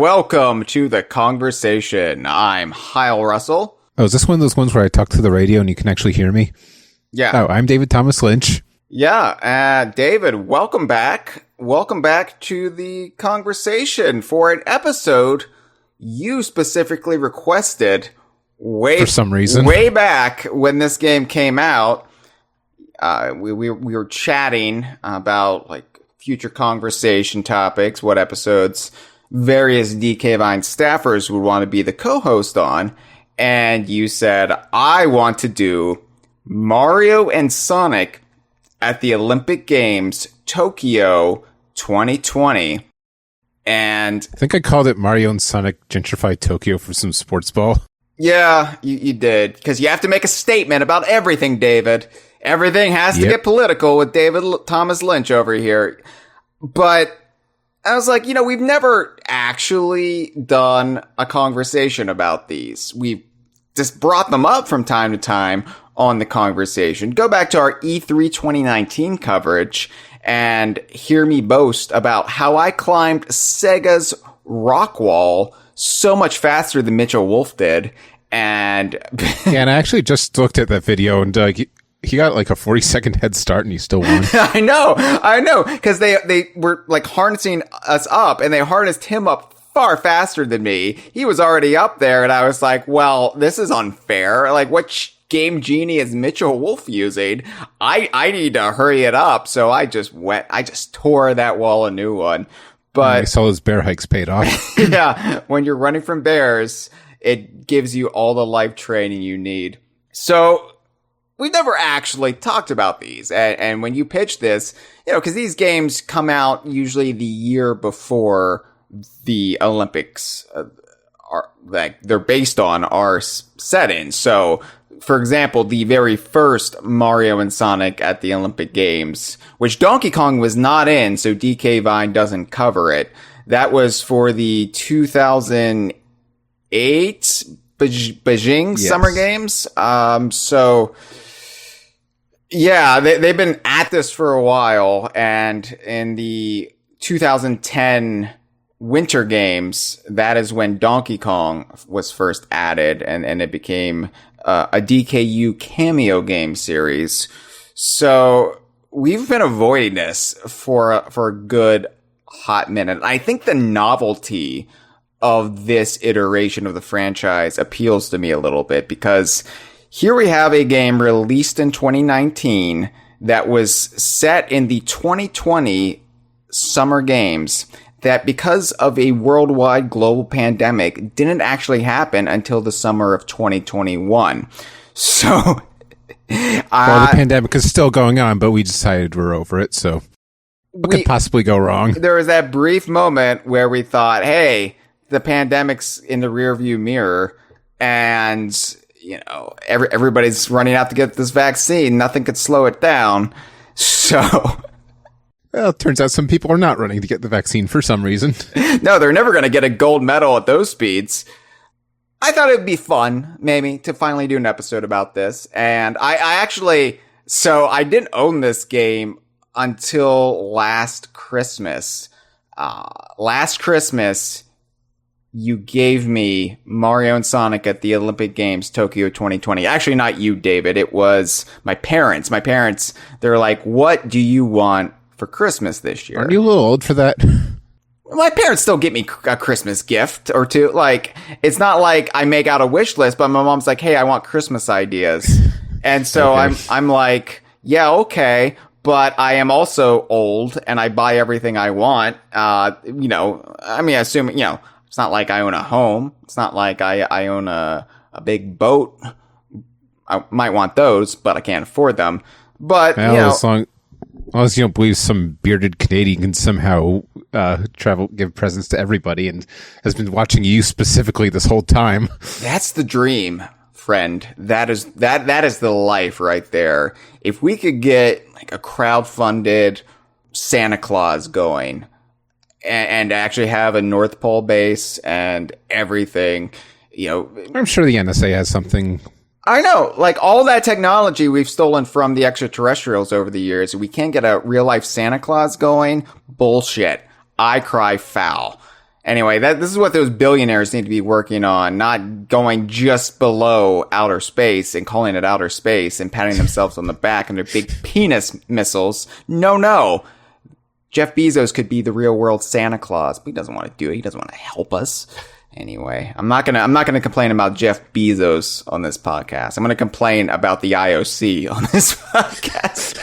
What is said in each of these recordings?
welcome to the Kongversation. I'm Hyle Russell. Oh, is this one of those ones where I talk to the radio and you can actually hear me? Yeah. Oh, I'm David Thomas Lynch. Yeah, David, welcome back. Welcome back to the Kongversation for an episode you specifically requested for some reason. Way back when this game came out. We were chatting about like future conversation topics, what episodes various DK Vine staffers would want to be the co-host on, and you said, I want to do Mario and Sonic at the Olympic Games Tokyo 2020. And I think I called it Mario and Sonic Gentrified Tokyo for some sports ball. Yeah, you did, because you have to make a statement about everything, David. Everything has to get political with David Thomas Lynch over here. But I was like, we've never actually done a conversation about these. We've just brought them up from time to time on the Kongversation. Go back to our E3 2019 coverage and hear me boast about how I climbed Sega's rock wall so much faster than Mitchell Wolf did. And and I actually just looked at that video, and he got like a 40-second head start and he still won. I know, because they were like harnessing us up, and they harnessed him up far faster than me. He was already up there, and I was like, well, this is unfair. Like, what game genie is Mitchell Wolf using? I need to hurry it up. So I just tore that wall a new one. But I saw those bear hikes paid off. Yeah, when you're running from bears, it gives you all the life training you need. So we've never actually talked about these. And when you pitch this, because these games come out usually the year before the Olympics are like they're based on our setting. So, for example, the very first Mario and Sonic at the Olympic Games, which Donkey Kong was not in, so DK Vine doesn't cover it. That was for the 2008 Beijing Summer Games. So yeah, they've been at this for a while, and in the 2010 Winter Games, that is when Donkey Kong was first added, and it became a DKU cameo game series. So we've been avoiding this for a good hot minute. I think the novelty of this iteration of the franchise appeals to me a little bit, because here we have a game released in 2019 that was set in the 2020 Summer Games that, because of a worldwide global pandemic, didn't actually happen until the summer of 2021. So, well, the pandemic is still going on, but we decided we're over it, so what could possibly go wrong? There was that brief moment where we thought, hey, the pandemic's in the rearview mirror, and everybody's running out to get this vaccine. Nothing could slow it down. So, well, it turns out some people are not running to get the vaccine for some reason. No, they're never going to get a gold medal at those speeds. I thought it would be fun, maybe, to finally do an episode about this. And I didn't own this game until last Christmas. Last Christmas, you gave me Mario and Sonic at the Olympic Games Tokyo 2020. Actually, not you, David. It was my parents. My parents, they're like, what do you want for Christmas this year? Aren't you a little old for that? My parents still get me a Christmas gift or two. Like, it's not like I make out a wish list, but my mom's like, hey, I want Christmas ideas. And so okay. I'm like, yeah, okay. But I am also old and I buy everything I want. I assume, it's not like I own a home. It's not like I own a big boat. I might want those, but I can't afford them. But, as long as you don't believe some bearded Canadian can somehow give presents to everybody and has been watching you specifically this whole time. That's the dream, friend. That is the life right there. If we could get like a crowdfunded Santa Claus going and actually have a North Pole base and everything, I'm sure the NSA has something. I know, like all that technology we've stolen from the extraterrestrials over the years. We can't get a real life Santa Claus going. Bullshit. I cry foul. Anyway, this is what those billionaires need to be working on, not going just below outer space and calling it outer space and patting themselves on the back and their big penis missiles. No. Jeff Bezos could be the real world Santa Claus, but he doesn't want to do it. He doesn't want to help us. Anyway, I'm not gonna complain about Jeff Bezos on this podcast. I'm gonna complain about the IOC on this podcast.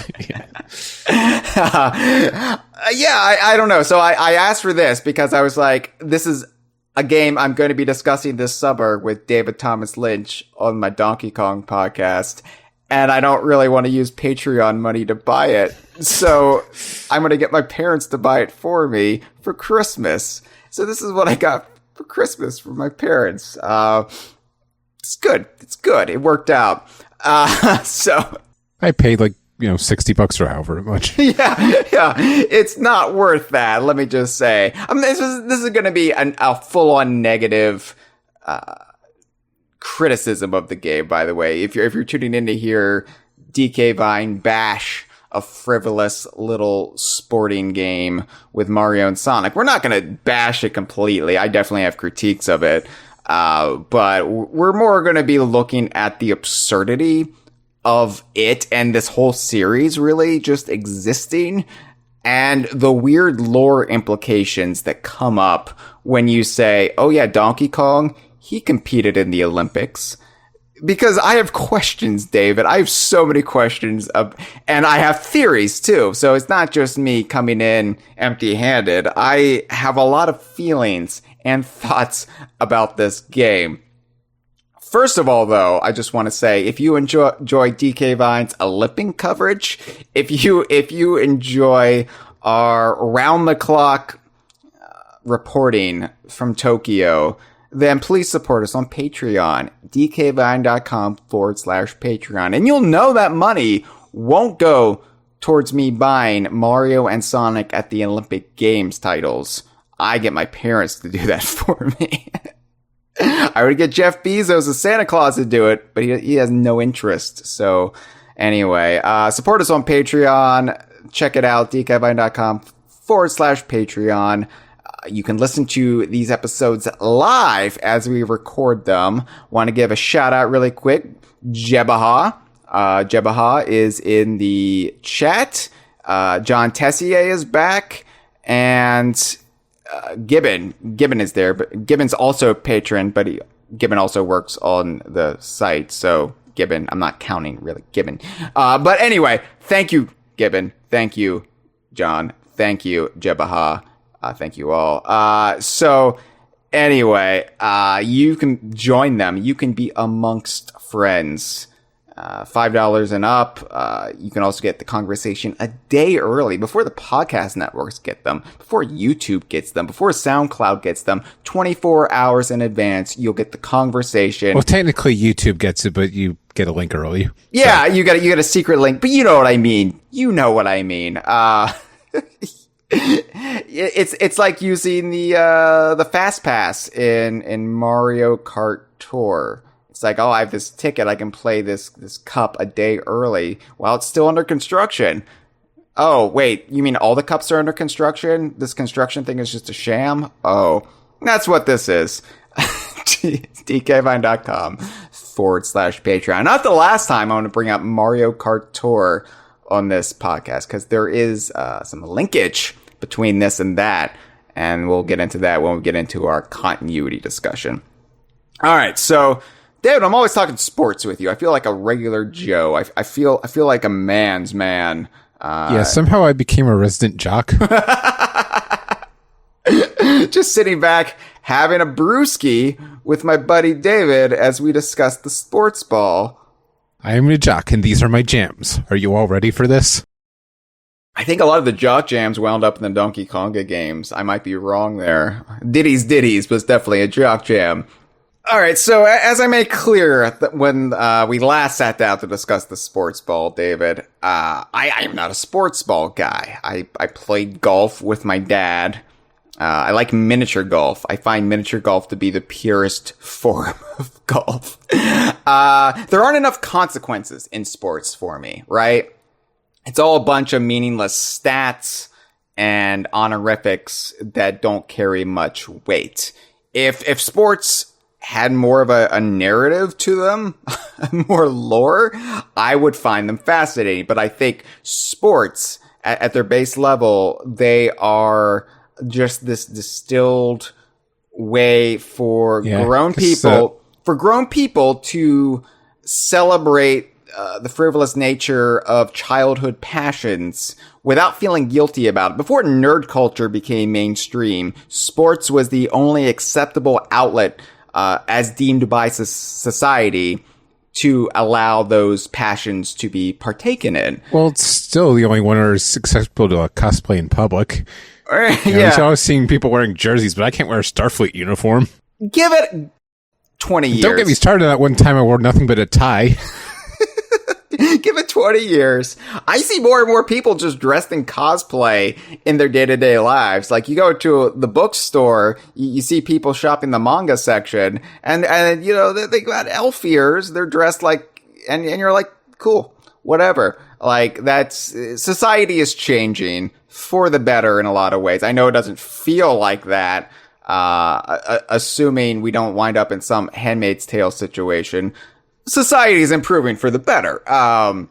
I don't know. So I asked for this because I was like, this is a game I'm going to be discussing this summer with David Thomas Lynch on my Donkey Kong podcast. And I don't really want to use Patreon money to buy it. So I'm going to get my parents to buy it for me for Christmas. So this is what I got for Christmas from my parents. It's good. It worked out. So I paid like, $60 or however much. Yeah. It's not worth that. Let me just say. This is going to be a full-on negative criticism of the game. By the way, if you're tuning in to hear DK Vine bash a frivolous little sporting game with Mario and Sonic, we're not going to bash it completely. I definitely have critiques of it, but we're more going to be looking at the absurdity of it and this whole series really just existing and the weird lore implications that come up when you say, oh yeah, Donkey Kong, he competed in the Olympics. Because I have questions, David. I have so many questions and I have theories too. So it's not just me coming in empty-handed. I have a lot of feelings and thoughts about this game. First of all, though, I just want to say, if you enjoy DK Vine's Olympic coverage, if you enjoy our round-the-clock reporting from Tokyo, then please support us on Patreon, dkvine.com/Patreon. And you'll know that money won't go towards me buying Mario and Sonic at the Olympic Games titles. I get my parents to do that for me. I would get Jeff Bezos as Santa Claus to do it, but he has no interest. So anyway, support us on Patreon. Check it out, dkvine.com/Patreon. You can listen to these episodes live as we record them. Want to give a shout out really quick. Jebaha. Jebaha is in the chat. John Tessier is back. And Gibbon is there, but Gibbon's also a patron, but Gibbon also works on the site. So Gibbon, I'm not counting really Gibbon. But anyway, thank you, Gibbon. Thank you, John. Thank you, Jebaha. Thank you all. So anyway, you can join them. You can be amongst friends. $5 and up. You can also get the Kongversation a day early, before the podcast networks get them, before YouTube gets them, before SoundCloud gets them. 24 hours in advance, you'll get the Kongversation. Well, technically YouTube gets it, but you get a link early. Yeah, so. You get a secret link, but you know what I mean. It's like using the Fast Pass in Mario Kart Tour. It's like, oh, I have this ticket. I can play this cup a day early while it's still under construction. Oh, wait, you mean all the cups are under construction? This construction thing is just a sham? Oh, that's what this is. dkvine.com/Patreon. Not the last time I want to bring up Mario Kart Tour on this podcast, because there is some linkage between this and that. And we'll get into that when we get into our continuity discussion. All right, so David, I'm always talking sports with you. I feel like a regular Joe. I feel like a man's man. Yeah, somehow I became a resident jock. Just sitting back, having a brewski with my buddy David as we discuss the sports ball. I am a jock, and these are my jams. Are you all ready for this? I think a lot of the jock jams wound up in the Donkey Konga games. I might be wrong there. Ditties was definitely a jock jam. All right, so as I made clear that when we last sat down to discuss the sports ball, David, I am not a sports ball guy. I played golf with my dad. I like miniature golf. I find miniature golf to be the purest form of golf. There aren't enough consequences in sports for me, right? It's all a bunch of meaningless stats and honorifics that don't carry much weight. If sports had more of a narrative to them, more lore, I would find them fascinating. But I think sports at their base level, they are just this distilled way for grown people to celebrate the frivolous nature of childhood passions without feeling guilty about it. Before nerd culture became mainstream, sports was the only acceptable outlet as deemed by society to allow those passions to be partaken in. Well, it's still the only one where it's acceptable to cosplay in public. Yeah. I was seeing people wearing jerseys, but I can't wear a Starfleet uniform. Give it 20 years. Don't get me started on that one time I wore nothing but a tie. Give it 20 years. I see more and more people just dressed in cosplay in their day-to-day lives. Like, you go to the bookstore, you see people shopping the manga section, and you know, they got elf ears. They're dressed like, and you're like, cool, whatever. Like, society is changing for the better in a lot of ways. I know it doesn't feel like that, assuming we don't wind up in some Handmaid's Tale situation. Society is improving for the better. And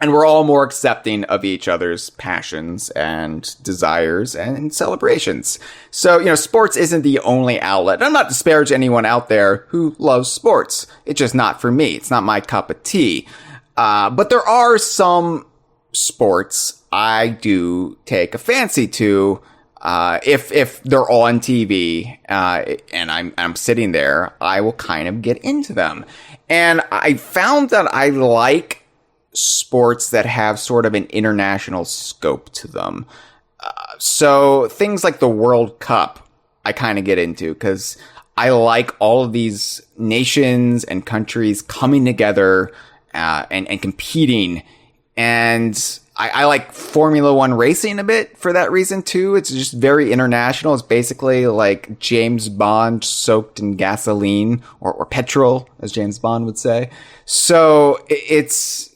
we're all more accepting of each other's passions and desires and celebrations. So, you know, sports isn't the only outlet. I'm not disparaging anyone out there who loves sports. It's just not for me. It's not my cup of tea. But there are some sports I do take a fancy to, if they're on TV, and I'm sitting there, I will kind of get into them. And I found that I like sports that have sort of an international scope to them. So things like the World Cup, I kind of get into because I like all of these nations and countries coming together, and competing. And I like Formula One racing a bit for that reason too. It's just very international. It's basically like James Bond soaked in gasoline or petrol, as James Bond would say. So it's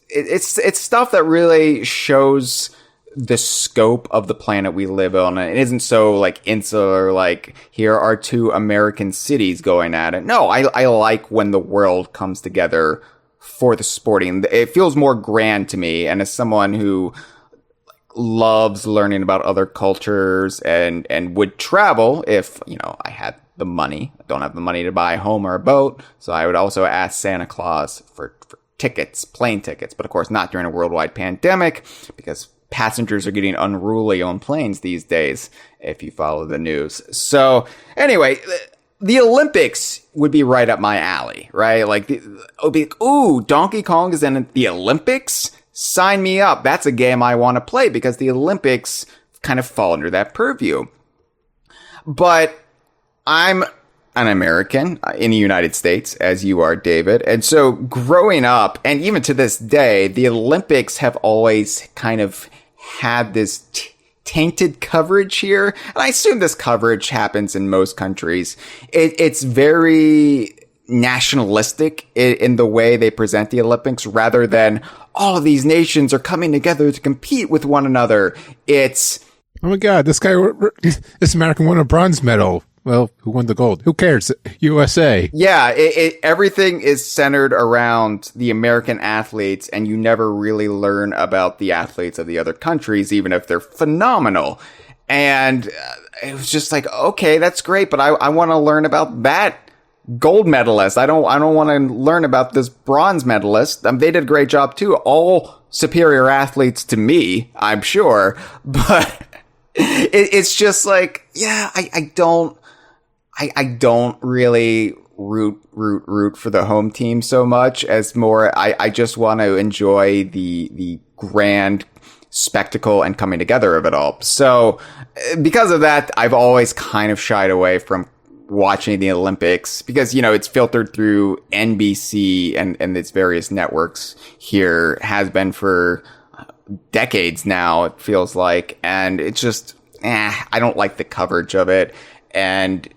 stuff that really shows the scope of the planet we live on. It isn't so like insular, like here are two American cities going at it. No, I like when the world comes together for the sporting. It feels more grand to me. And as someone who loves learning about other cultures and would travel if, you know, I had the money. I don't have the money to buy a home or a boat. So I would also ask Santa Claus for tickets, plane tickets, but of course not during a worldwide pandemic because passengers are getting unruly on planes these days, if you follow the news. So anyway, the Olympics would be right up my alley, right? Like, ooh, Donkey Kong is in the Olympics? Sign me up. That's a game I want to play because the Olympics kind of fall under that purview. But I'm an American in the United States, as you are, David. And so growing up, and even to this day, the Olympics have always kind of had this tainted coverage here. And I assume this coverage happens in most countries. It's very nationalistic in the way they present the Olympics rather than all of these nations are coming together to compete with one another. It's, oh my God, this American won a bronze medal. Well, who won the gold? Who cares? USA. Yeah, everything is centered around the American athletes, and you never really learn about the athletes of the other countries, even if they're phenomenal. And it was just like, okay, that's great, but I want to learn about that gold medalist. I don't want to learn about this bronze medalist. They did a great job too. All superior athletes to me, I'm sure, but it's just like, yeah, I don't really root for the home team so much as more, I just want to enjoy the grand spectacle and coming together of it all. So because of that, I've always kind of shied away from watching the Olympics because, you know, it's filtered through NBC and its various networks here, has been for decades now, it feels like. And it's just, I don't like the coverage of it. And,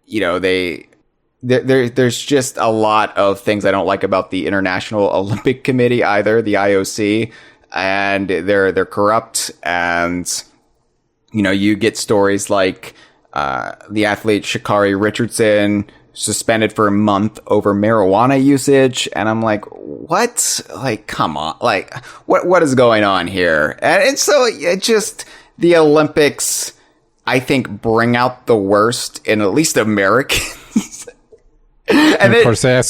you know, there's just a lot of things I don't like about the International Olympic Committee either, the IOC, and they're corrupt, and you get stories like the athlete Sha'Carri Richardson suspended for a month over marijuana usage. And I'm like, what? Like, come on. Like, what is going on here? And so it just, the Olympics, I think, bring out the worst in at least Americans. and of course, they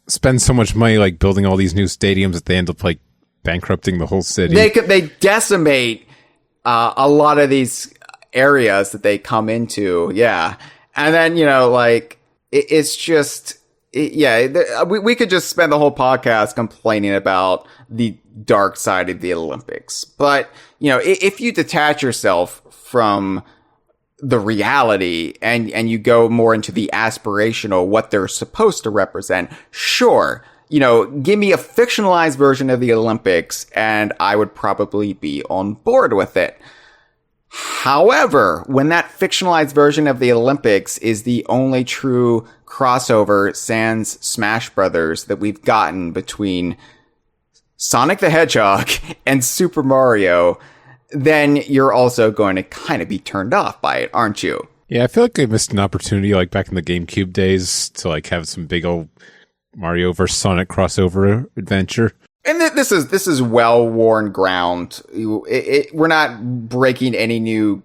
spend so much money like building all these new stadiums that they end up like bankrupting the whole city. They decimate a lot of these areas that they come into. Yeah. And then, like, it's just, we could just spend the whole podcast complaining about the dark side of the Olympics. But, if you detach yourself from the reality and you go more into the aspirational, what they're supposed to represent, sure, give me a fictionalized version of the Olympics and I would probably be on board with it. However, when that fictionalized version of the Olympics is the only true crossover sans Smash Brothers that we've gotten between Sonic the Hedgehog and Super Mario, then you're also going to kind of be turned off by it, aren't you? Yeah, I feel like they missed an opportunity, like back in the GameCube days, to like have some big old Mario versus Sonic crossover adventure. And this is well-worn ground. We're not breaking any new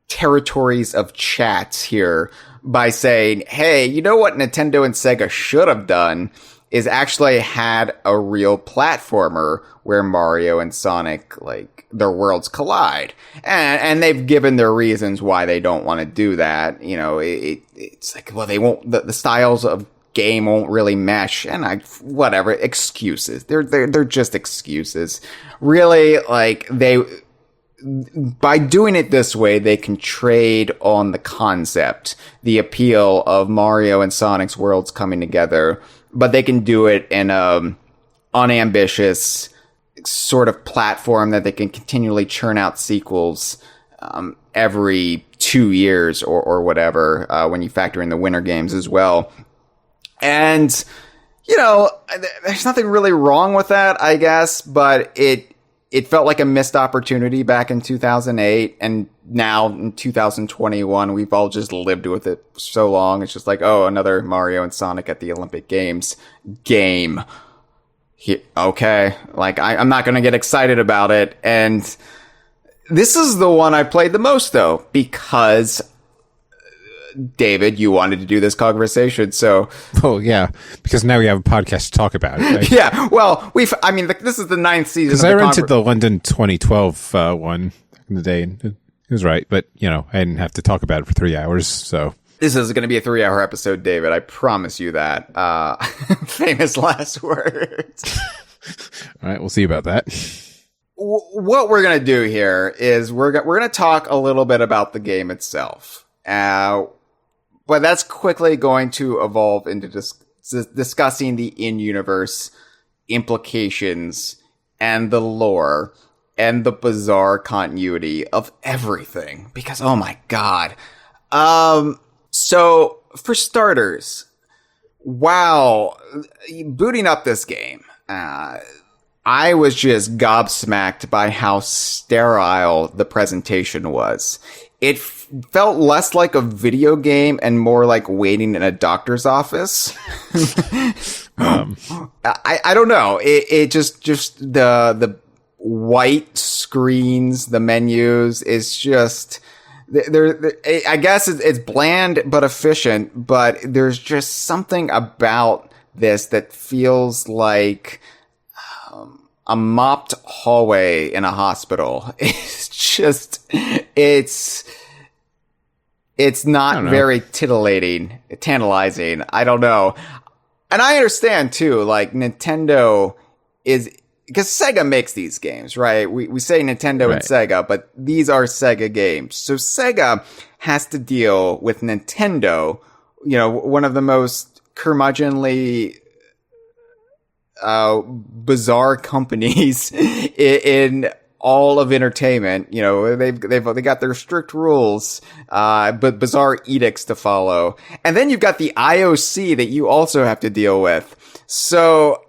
territories of chats here by saying, hey, you know what Nintendo and Sega should have done is actually had a real platformer where Mario and Sonic, like, their worlds collide. And they've given their reasons why they don't want to do that. It's like, well, they won't, the styles of game won't really mesh, and whatever, excuses. They're just excuses. Really, like, by doing it this way, they can trade on the concept, the appeal of Mario and Sonic's worlds coming together, but they can do it in a unambitious sort of platform that they can continually churn out sequels every 2 years or whatever, when you factor in the winter games as well. And, there's nothing really wrong with that, I guess, but it felt like a missed opportunity back in 2008, and now in 2021, we've all just lived with it so long. It's just like, oh, another Mario and Sonic at the Olympic Games game. Okay, like, I'm not going to get excited about it, and this is the one I played the most, though, because David, you wanted to do this conversation, so... Oh, yeah, because now we have a podcast to talk about it, right? Yeah, well, this is the 9th season. Because I rented the London 2012 one back in the day, and it was right, but, I didn't have to talk about it for 3 hours, so... This is going to be a 3-hour episode, David, I promise you that. Famous last words. All right, we'll see about that. What we're going to do here is we're going to talk a little bit about the game itself. But that's quickly going to evolve into discussing the in-universe implications and the lore and the bizarre continuity of everything. Because, oh my god. So, for starters, wow, booting up this game, I was just gobsmacked by how sterile the presentation was. It felt less like a video game and more like waiting in a doctor's office. I don't know. It just the white screens, the menus is just I guess it's bland but efficient, but there's just something about this that feels like a mopped hallway in a hospital. It's just, it's not very tantalizing. I don't know. And I understand too, like Nintendo is, because Sega makes these games, right? We say Nintendo and Sega, but these are Sega games. So Sega has to deal with Nintendo, one of the most curmudgeonly bizarre companies in all of entertainment. They got their strict rules, but bizarre edicts to follow. And then you've got the IOC that you also have to deal with. So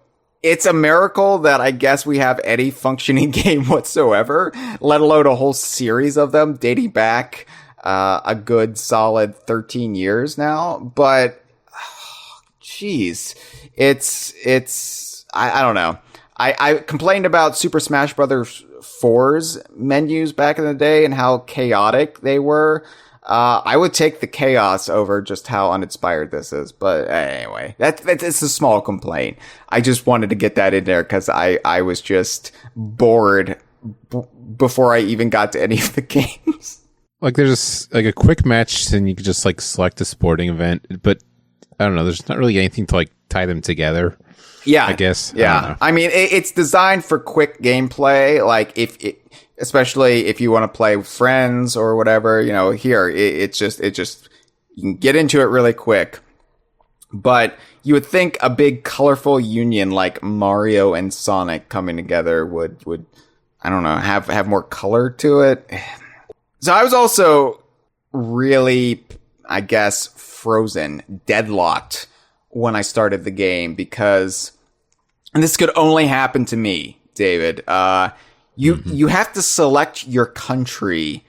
it's a miracle that I guess we have any functioning game whatsoever, let alone a whole series of them dating back a good solid 13 years now. But jeez, I don't know. I complained about Super Smash Brothers 4's menus back in the day and how chaotic they were. I would take the chaos over just how uninspired this is. But anyway, it's a small complaint. I just wanted to get that in there because I was just bored before I even got to any of the games. Like there's like a quick match and you can just like select a sporting event, but I don't know. There's not really anything to like tie them together. Yeah, I guess. Yeah, I mean, it's designed for quick gameplay. Like especially if you want to play with friends or whatever, you know, here it's just you can get into it really quick. But you would think a big colorful union like Mario and Sonic coming together would I don't know, have more color to it. So I was also really, I guess, frozen, deadlocked when I started the game because, and this could only happen to me, David. You have to select your country,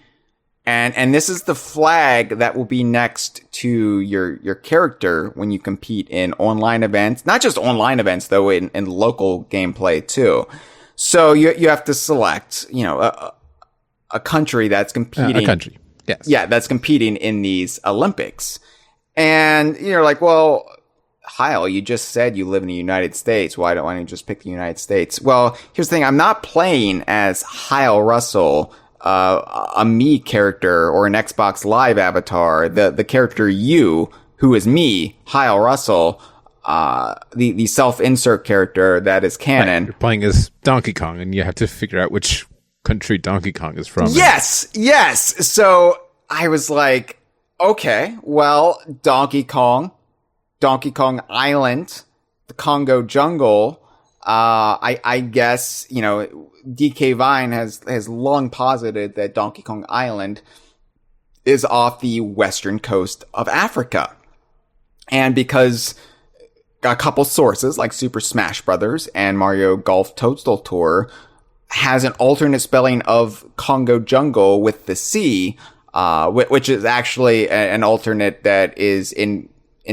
and this is the flag that will be next to your character when you compete in online events. Not just online events, though, in local gameplay too. So you have to select, you know, a country that's competing. A country, yes. Yeah, that's competing in these Olympics. And you're like, well, Hyle, you just said you live in the United States. Why don't you just pick the United States? Well, here's the thing. I'm not playing as Hyle Russell, a me character or an Xbox Live avatar. The character you, who is me, Hyle Russell, the self-insert character that is canon. Right. You're playing as Donkey Kong, and you have to figure out which country Donkey Kong is from. Yes. So I was like, okay, well, Donkey Kong Island, the Congo jungle. I guess, you know, DK Vine has long posited that Donkey Kong Island is off the western coast of Africa. And because a couple sources like Super Smash Brothers and Mario Golf Toadstool Tour has an alternate spelling of Congo jungle with the C, which is actually an alternate that is in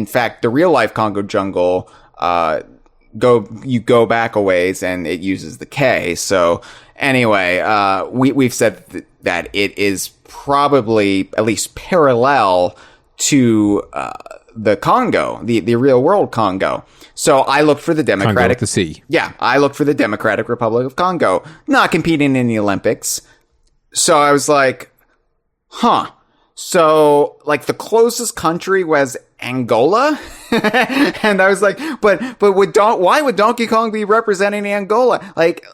fact the real life Congo jungle. You go back a ways and it uses the K. So anyway, we've said that it is probably at least parallel to the Congo, the real world Congo. So I looked for the Democratic... Congo with the C. Yeah, I looked for the Democratic Republic of Congo, not competing in the Olympics. So I was like, huh. So, like, the closest country was Angola? And I was like, but why would Donkey Kong be representing Angola? Like...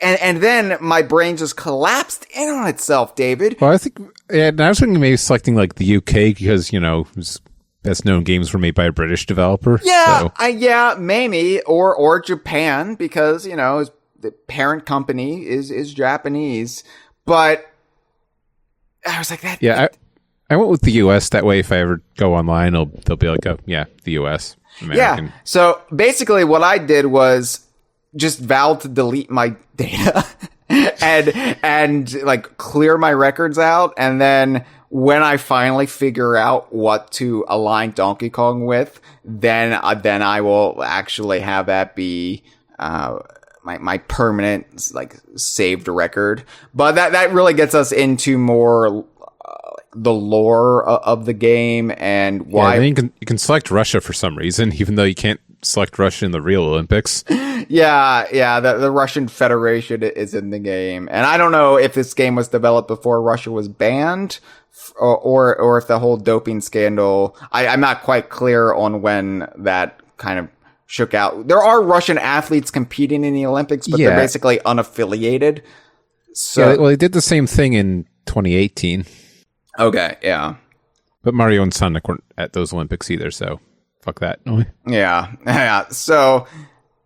And then my brain just collapsed in on itself, David. Well, I think, and I was thinking maybe selecting like the UK because, you know, best known games were made by a British developer. Yeah, so. Yeah, maybe, or Japan because, you know, the parent company is Japanese. But I was like that. Yeah, I went with the US. That way, if I ever go online, they'll be like, oh, yeah, the US. American. Yeah. So basically, what I did was just vowed to delete my data and like clear my records out. And then when I finally figure out what to align Donkey Kong with, then I will actually have that be, my permanent, like, saved record. But that really gets us into more, the lore of the game and why. Yeah, you can select Russia for some reason, even though you can't select Russia in the real Olympics. Yeah. The Russian Federation is in the game, and I don't know if this game was developed before Russia was banned, or if the whole doping scandal. I'm not quite clear on when that kind of shook out. There are Russian athletes competing in the Olympics, but they're basically unaffiliated. So, yeah, well, they did the same thing in 2018. Okay, yeah. But Mario and Sonic weren't at those Olympics either, so fuck that. Yeah. So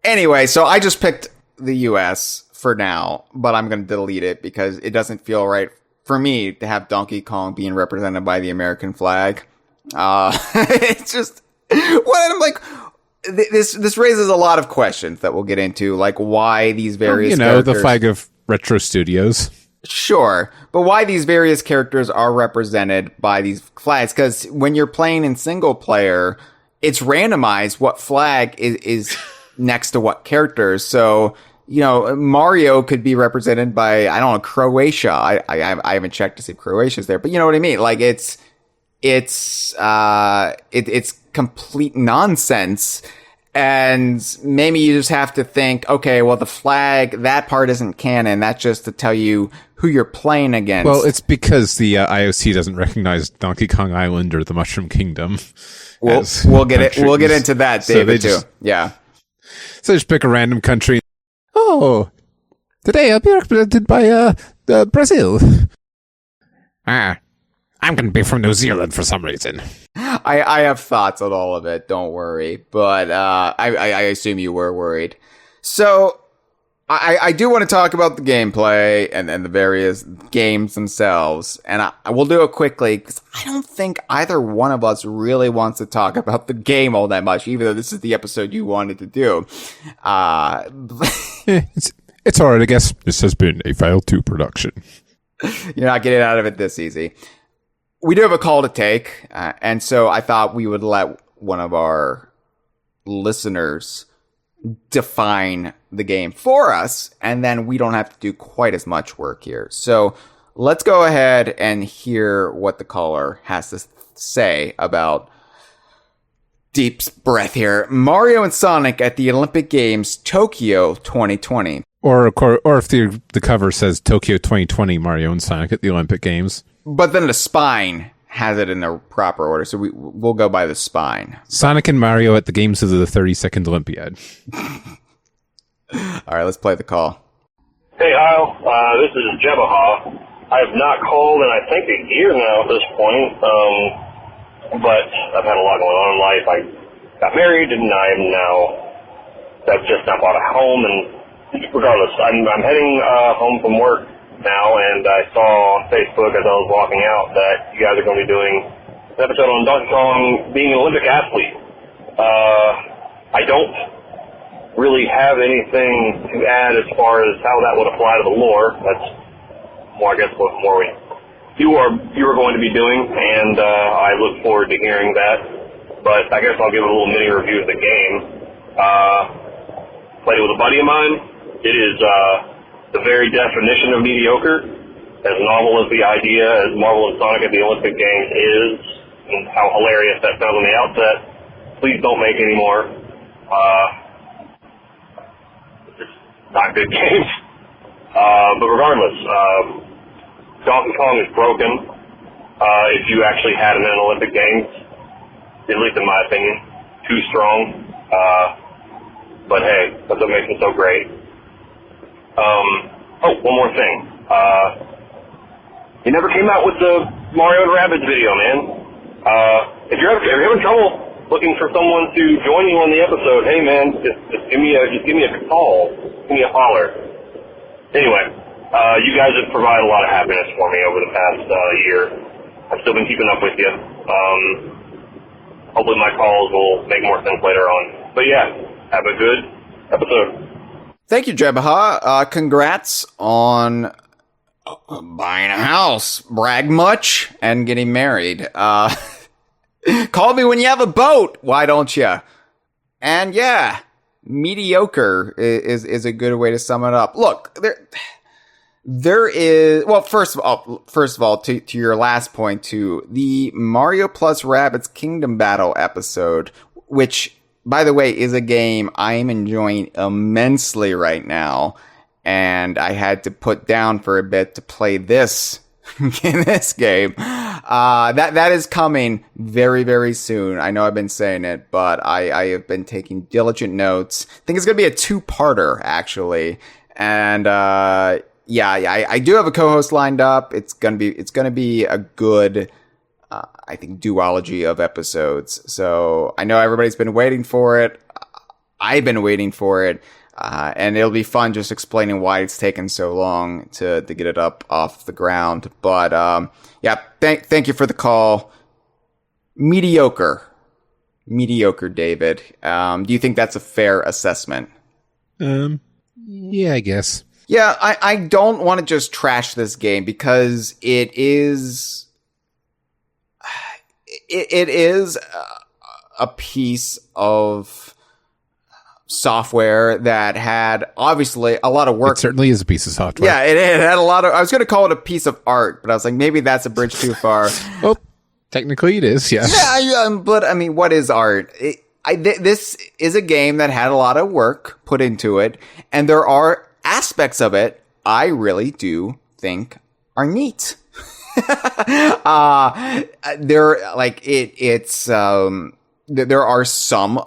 anyway, so I just picked the US for now, but I'm going to delete it because it doesn't feel right for me to have Donkey Kong being represented by the American flag. It's just, what I'm like, this raises a lot of questions that we'll get into, like why these various characters... the flag of retro studios. Sure, but why these various characters are represented by these flags? Because when you're playing in single player, it's randomized what flag is next to what characters. So, Mario could be represented by, I don't know, Croatia. I haven't checked to see if Croatia's there, but you know what I mean? Like, it's complete nonsense. And maybe you just have to think, okay, well, the flag, that part isn't canon. That's just to tell you who you're playing against. Well, it's because the IOC doesn't recognize Donkey Kong Island or the Mushroom Kingdom. We'll get into that, David, too. Yeah. So just pick a random country. Oh, today I'll be represented by Brazil. I'm going to be from New Zealand for some reason. I have thoughts on all of it, don't worry. But I assume you were worried. So I do want to talk about the gameplay and the various games themselves. And I will do it quickly because I don't think either one of us really wants to talk about the game all that much, even though this is the episode you wanted to do. It's all right, I guess. This has been a File 2 production. You're not getting out of it this easy. We do have a call to take, and so I thought we would let one of our listeners define the game for us, and then we don't have to do quite as much work here. So let's go ahead and hear what the caller has to say about deep breath here. Mario and Sonic at the Olympic Games, Tokyo 2020. Or if the cover says Tokyo 2020, Mario and Sonic at the Olympic Games. But then the spine has it in the proper order, so we'll go by the spine. Sonic and Mario at the Games of the 32nd Olympiad. All right, let's play the call. Hey, Hyle. This is Jebaha. I have not called in, I think, a year now at this point, but I've had a lot going on in life. I got married, and I've just now bought a home, and regardless, I'm heading home from work now, and I saw on Facebook as I was walking out that you guys are going to be doing an episode on Donkey Kong being an Olympic athlete. I don't really have anything to add as far as how that would apply to the lore. That's more, I guess, what more you are going to be doing, and I look forward to hearing that. But I guess I'll give a little mini review of the game. Played it with a buddy of mine. It is the very definition of mediocre. As novel as the idea, as Marvel and Sonic at the Olympic Games is, and how hilarious that sounds on the outset, please don't make any more. It's not good games. But regardless, Donkey Kong is broken. If you actually had it in Olympic Games, at least in my opinion, too strong. But hey, that's what makes it so great. One more thing. You never came out with the Mario and Rabbids video, man. If you're having trouble looking for someone to join you on the episode, hey man, just give me a call, give me a holler. Anyway, you guys have provided a lot of happiness for me over the past year. I've still been keeping up with you. Hopefully my calls will make more sense later on. But yeah, have a good episode. Thank you, Jebaha. Congrats on buying a house. Brag much and getting married. Call me when you have a boat. Why don't you? And yeah, mediocre is a good way to sum it up. Look, there is, well, first of all, to your last point, to the Mario plus Rabbids Kingdom Battle episode, which, by the way, is a game I am enjoying immensely right now, and I had to put down for a bit to play this in this game. That is coming very, very soon. I know I've been saying it, but I have been taking diligent notes. I think it's gonna be a two-parter, actually, and yeah, I do have a co-host lined up. It's gonna be a good, I think, duology of episodes. So I know everybody's been waiting for it. I've been waiting for it. And it'll be fun just explaining why it's taken so long to get it up off the ground. But, yeah, thank you for the call. Mediocre. mediocre, David. Do you think that's a fair assessment? Yeah, I guess. Yeah, I don't want to just trash this game because it is a piece of software that had obviously a lot of work. It certainly is a piece of software. Yeah, it had a lot of. I was going to call it a piece of art, but I was like, maybe that's a bridge too far. Well, technically it is. Yeah. Yeah, but I mean, what is art? This is a game that had a lot of work put into it, and there are aspects of it I really do think are neat. There are some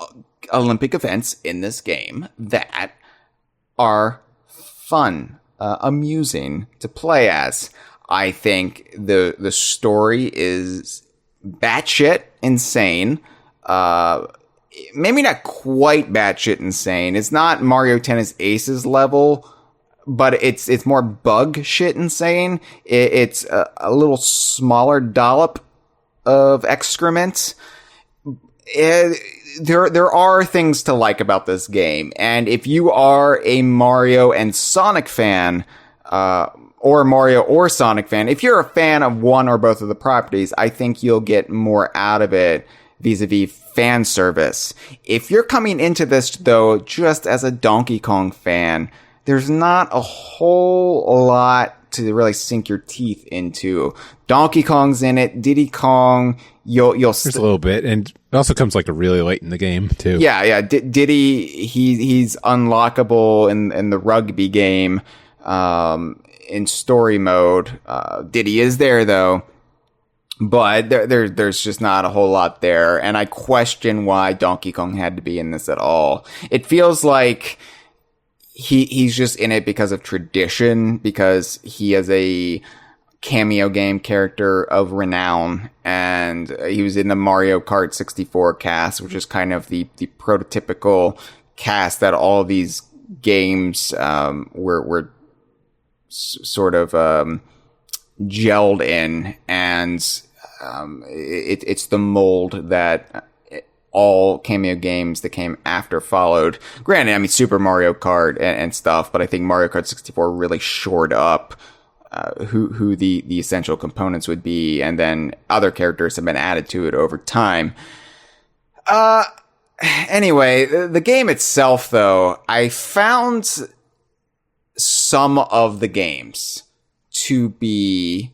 Olympic events in this game that are fun, amusing to play as. I think the story is batshit insane. Maybe not quite batshit insane. It's not Mario Tennis Aces level, but it's more bug shit insane. It's a little smaller dollop of excrement. There are things to like about this game, and if you are a Mario and Sonic fan, or Mario or Sonic fan, if you're a fan of one or both of the properties, I think you'll get more out of it vis-a-vis fan service. If you're coming into this, though, just as a Donkey Kong fan, there's not a whole lot to really sink your teeth into. Donkey Kong's in it, Diddy Kong, there's a little bit, and it also comes like really late in the game too. Yeah. Diddy, he's unlockable in the rugby game, in story mode. Diddy is there though, but there's just not a whole lot there, and I question why Donkey Kong had to be in this at all. It feels like he's just in it because of tradition, because he is a cameo game character of renown, and he was in the Mario Kart 64 cast, which is kind of the prototypical cast that all these games were sort of gelled in, and it's the mold that all cameo games that came after followed. Granted, I mean, Super Mario Kart and stuff, but I think Mario Kart 64 really shored up who the essential components would be, and then other characters have been added to it over time. Anyway, the game itself, though, I found some of the games to be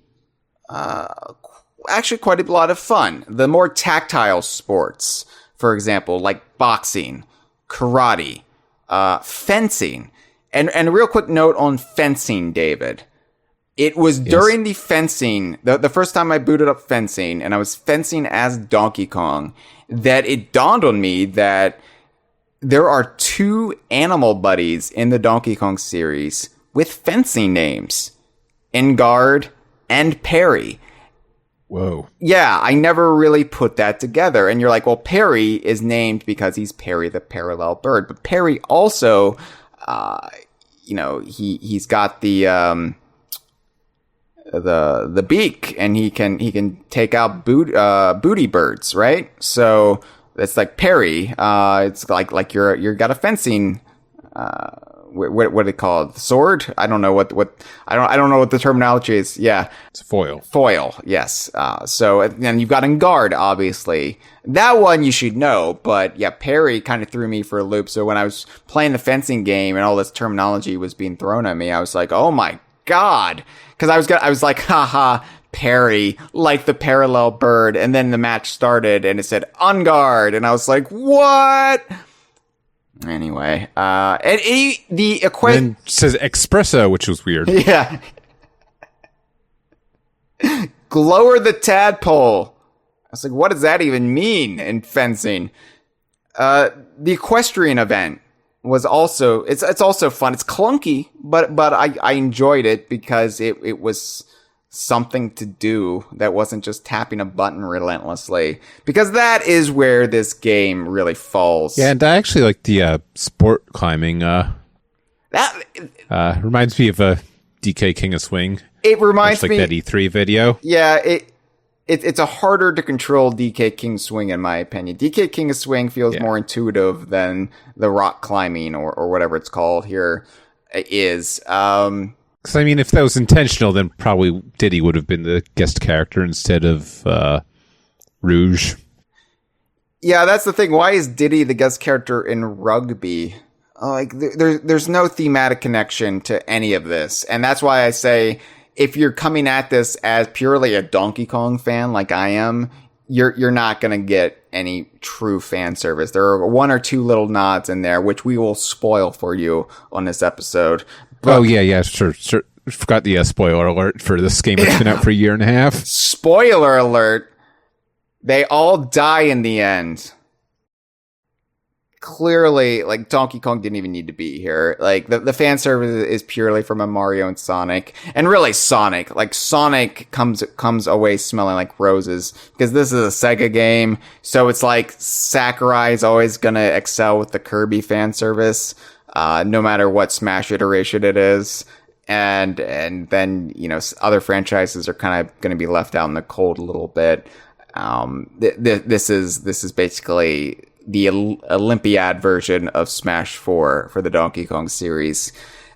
actually quite a lot of fun. The more tactile sports, for example, like boxing, karate, fencing, and a real quick note on fencing, David. It was during the fencing, the first time I booted up fencing, and I was fencing as Donkey Kong, that it dawned on me that there are two animal buddies in the Donkey Kong series with fencing names, Engard and Perry. Whoa. Yeah, I never really put that together. And you're like, well, Perry is named because he's Perry the parallel bird. But Perry also, he's got the beak, and he can take out booty birds, right? So it's like Perry. It's like you're got a fencing. What do they call it? Sword? I don't know what I don't know what the terminology is. Yeah, it's foil. Foil. Yes. So then you've got Engard, obviously. That one you should know, but yeah, Perry kind of threw me for a loop. So when I was playing the fencing game and all this terminology was being thrown at me, I was like, oh my God. Because I was like, haha, Perry, like the parallel bird. And then the match started and it said Engard. And I was like, what? Anyway, the equation says espresso, which was weird. Yeah. Glower the tadpole. I was like, what does that even mean in fencing? The equestrian event was also, it's also fun. It's clunky, but I enjoyed it because it was something to do that wasn't just tapping a button relentlessly, because that is where this game really falls. Yeah, and I actually like the sport climbing. That reminds me of a DK King of Swing. It reminds me like that E3 video. Yeah, it's a harder to control DK King swing, in my opinion. DK King swing feels more intuitive than the rock climbing or whatever it's called here is. Because, I mean, if that was intentional, then probably Diddy would have been the guest character instead of Rouge. Yeah, that's the thing. Why is Diddy the guest character in rugby? Like, there's no thematic connection to any of this. And that's why I say, if you're coming at this as purely a Donkey Kong fan like I am, you're not going to get any true fan service. There are one or two little nods in there, which we will spoil for you on this episode. But, sure. Forgot the spoiler alert for this game that's been out for a year and a half. Spoiler alert. They all die in the end. Clearly, like, Donkey Kong didn't even need to be here. Like, the fan service is purely from a Mario and Sonic. And really Sonic. Like, Sonic comes away smelling like roses. Because this is a Sega game. So it's like Sakurai is always gonna excel with the Kirby fan service. No matter what Smash iteration it is. And then, you know, other franchises are kind of gonna be left out in the cold a little bit. This is basically the Olympiad version of Smash 4 for the Donkey Kong series.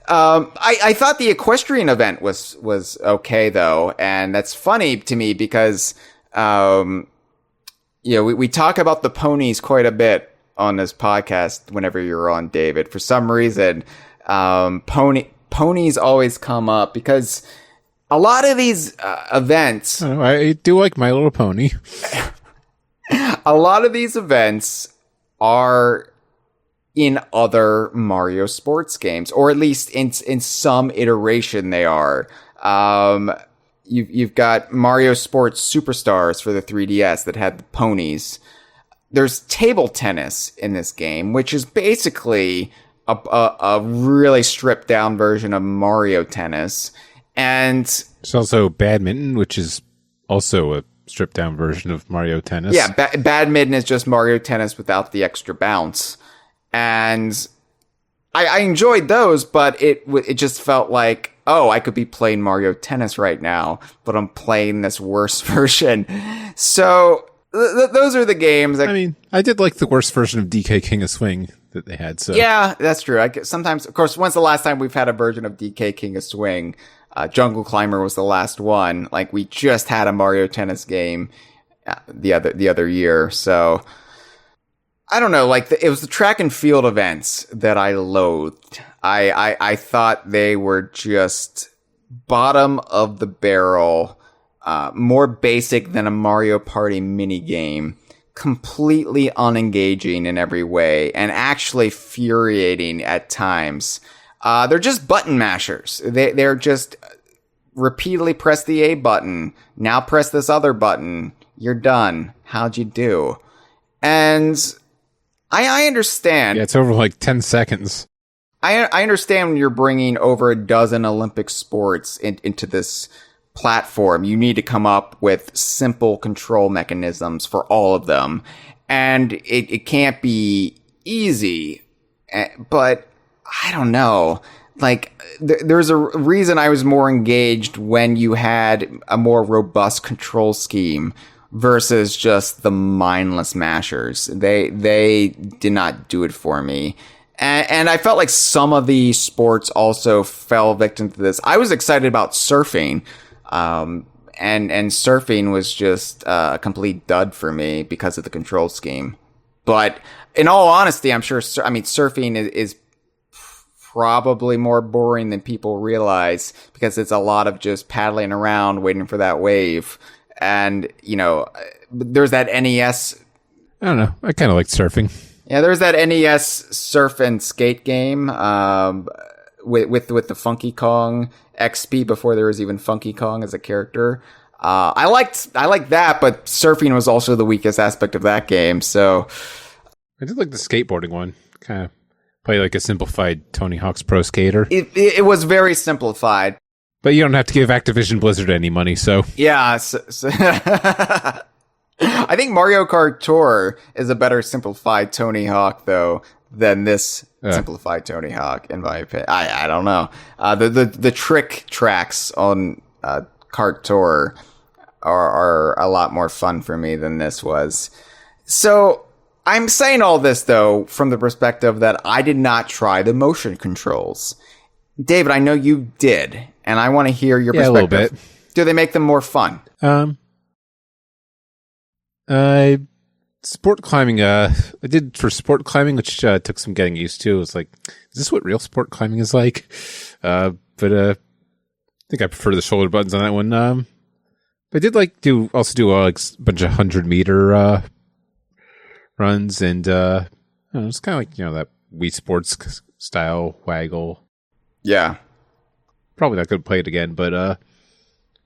I thought the equestrian event was okay though, and that's funny to me because we talk about the ponies quite a bit on this podcast whenever you're on, David. For some reason, ponies always come up because a lot of these events... I do like My Little Pony. A lot of these events are in other Mario sports games, or at least in some iteration they are. You've got Mario Sports Superstars for the 3DS that had the ponies. There's table tennis in this game, which is basically a really stripped down version of Mario Tennis. And there's also badminton, which is also a stripped down version of Mario Tennis. Yeah, badminton is just Mario Tennis without the extra bounce. And I enjoyed those, but it just felt like, oh, I could be playing Mario Tennis right now, but I'm playing this worse version. So those are the games. I mean, I did like the worst version of DK King of Swing that they had. So yeah, that's true. Sometimes, of course, when's the last time we've had a version of DK King of Swing? Jungle Climber was the last one. Like, we just had a Mario Tennis game the other year. So I don't know. Like, it was the track and field events that I loathed. I thought they were just bottom of the barrel, more basic than a Mario Party mini game, completely unengaging in every way, and actually infuriating at times. They're just button mashers. They're just repeatedly press the A button. Now press this other button. You're done. How'd you do? And I understand. Yeah, it's over like 10 seconds. I understand when you're bringing over a dozen Olympic sports into this platform. You need to come up with simple control mechanisms for all of them. And it can't be easy, but I don't know. Like, there's a reason I was more engaged when you had a more robust control scheme versus just the mindless mashers. They did not do it for me. And I felt like some of the sports also fell victim to this. I was excited about surfing. And surfing was just a complete dud for me because of the control scheme. But in all honesty, I'm sure, surfing is probably more boring than people realize because it's a lot of just paddling around waiting for that wave. And, there's that NES. I don't know. I kind of like surfing. Yeah, there's that NES surf and skate game with the Funky Kong XP before there was even Funky Kong as a character. I liked that, but surfing was also the weakest aspect of that game. So I did like the skateboarding one. Kind of play like a simplified Tony Hawk's Pro Skater. It was very simplified. But you don't have to give Activision Blizzard any money, so... Yeah, so I think Mario Kart Tour is a better simplified Tony Hawk, though, than this simplified Tony Hawk, in my opinion. I don't know. The trick tracks on Kart Tour are a lot more fun for me than this was. So I'm saying all this, though, from the perspective that I did not try the motion controls. David, I know you did, and I want to hear your perspective. A little bit. Do they make them more fun? Sport climbing, I did for sport climbing, which took some getting used to. It was like, is this what real sport climbing is like? But I think I prefer the shoulder buttons on that one. I did also do a bunch of 100-meter runs, and it's kind of like, that Wii Sports style waggle. Yeah. Probably not going to play it again, but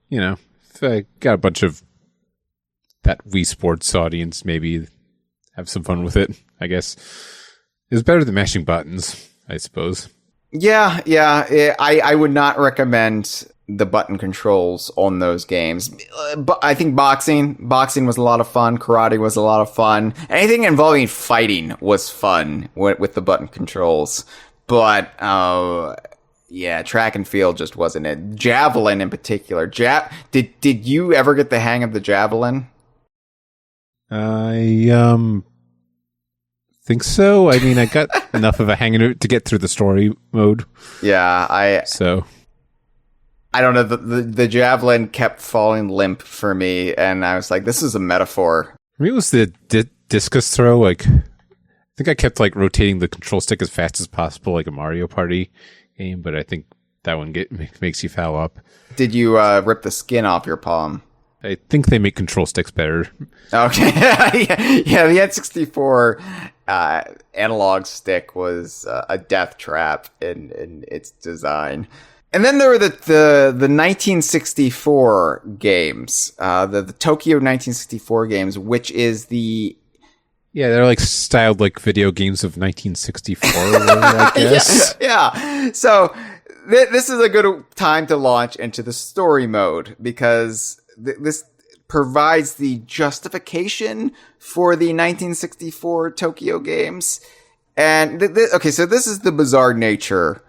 if I got a bunch of that Wii Sports audience, maybe have some fun with it, I guess. It was better than mashing buttons, I suppose. Yeah. I would not recommend the button controls on those games. But I think boxing was a lot of fun. Karate was a lot of fun. Anything involving fighting was fun with the button controls. But, track and field just wasn't it. Javelin in particular. Did you ever get the hang of the javelin? I think so. I mean, I got enough of a hang of it to get through the story mode. Yeah, I don't know. The javelin kept falling limp for me, and I was like, "This is a metaphor." For me, it was the discus throw. Like, I think I kept rotating the control stick as fast as possible, like a Mario Party game. But I think that one makes you foul up. Did you rip the skin off your palm? I think they make control sticks better. Okay. Yeah, the N64 analog stick was a death trap in its design. And then there were the 1964 games, the Tokyo 1964 games, which is the... Yeah, they're styled like video games of 1964, I guess. Yeah. So this is a good time to launch into the story mode, because this provides the justification for the 1964 Tokyo games. And so this is the bizarre nature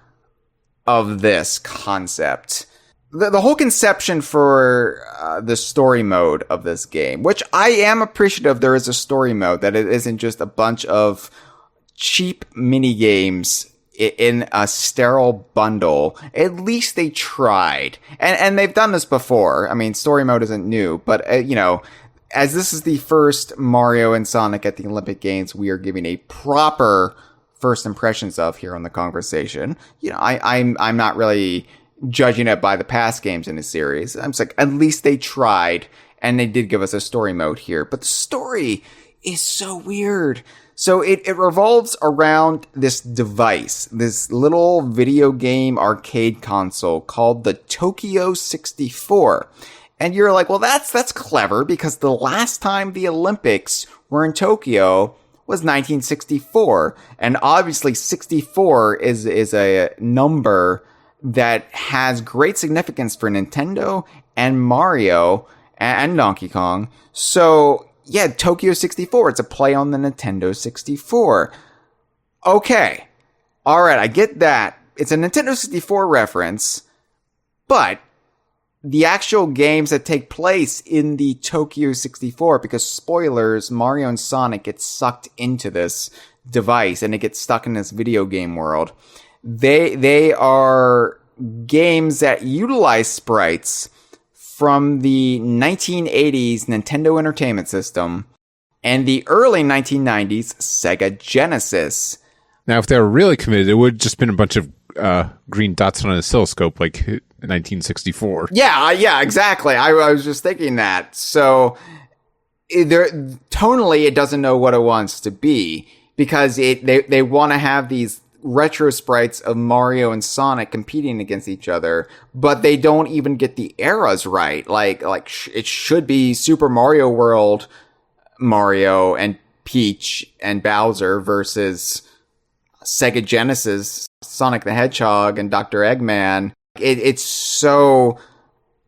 of this concept. The whole conception for the story mode of this game, which I am appreciative there is a story mode, that it isn't just a bunch of cheap mini games in a sterile bundle. At least they tried. And they've done this before. I mean, story mode isn't new, but, as this is the first Mario and Sonic at the Olympic Games, we are giving a proper first impressions of here on the Kongversation. I'm not really judging it by the past games in the series. I'm just like, at least they tried, and they did give us a story mode here. But the story is so weird. So it revolves around this device, this little video game arcade console called the Tokyo 64. And you're like, well, that's clever, because the last time the Olympics were in Tokyo was 1964. And obviously 64 is a number that has great significance for Nintendo and Mario and Donkey Kong. So yeah, Tokyo 64. It's a play on the Nintendo 64. Okay. All right, I get that. It's a Nintendo 64 reference, but the actual games that take place in the Tokyo 64, because spoilers, Mario and Sonic get sucked into this device and it gets stuck in this video game world. They are games that utilize sprites from the 1980s Nintendo Entertainment System and the early 1990s Sega Genesis. Now, if they were really committed, it would have just been a bunch of green dots on an oscilloscope like 1964. Yeah, exactly. I was just thinking that. So, tonally, it doesn't know what it wants to be, because they want to have these retro sprites of Mario and Sonic competing against each other, but they don't even get the eras right. Like it should be Super Mario World, Mario and Peach and Bowser versus Sega Genesis, Sonic the Hedgehog and Dr. Eggman. It's so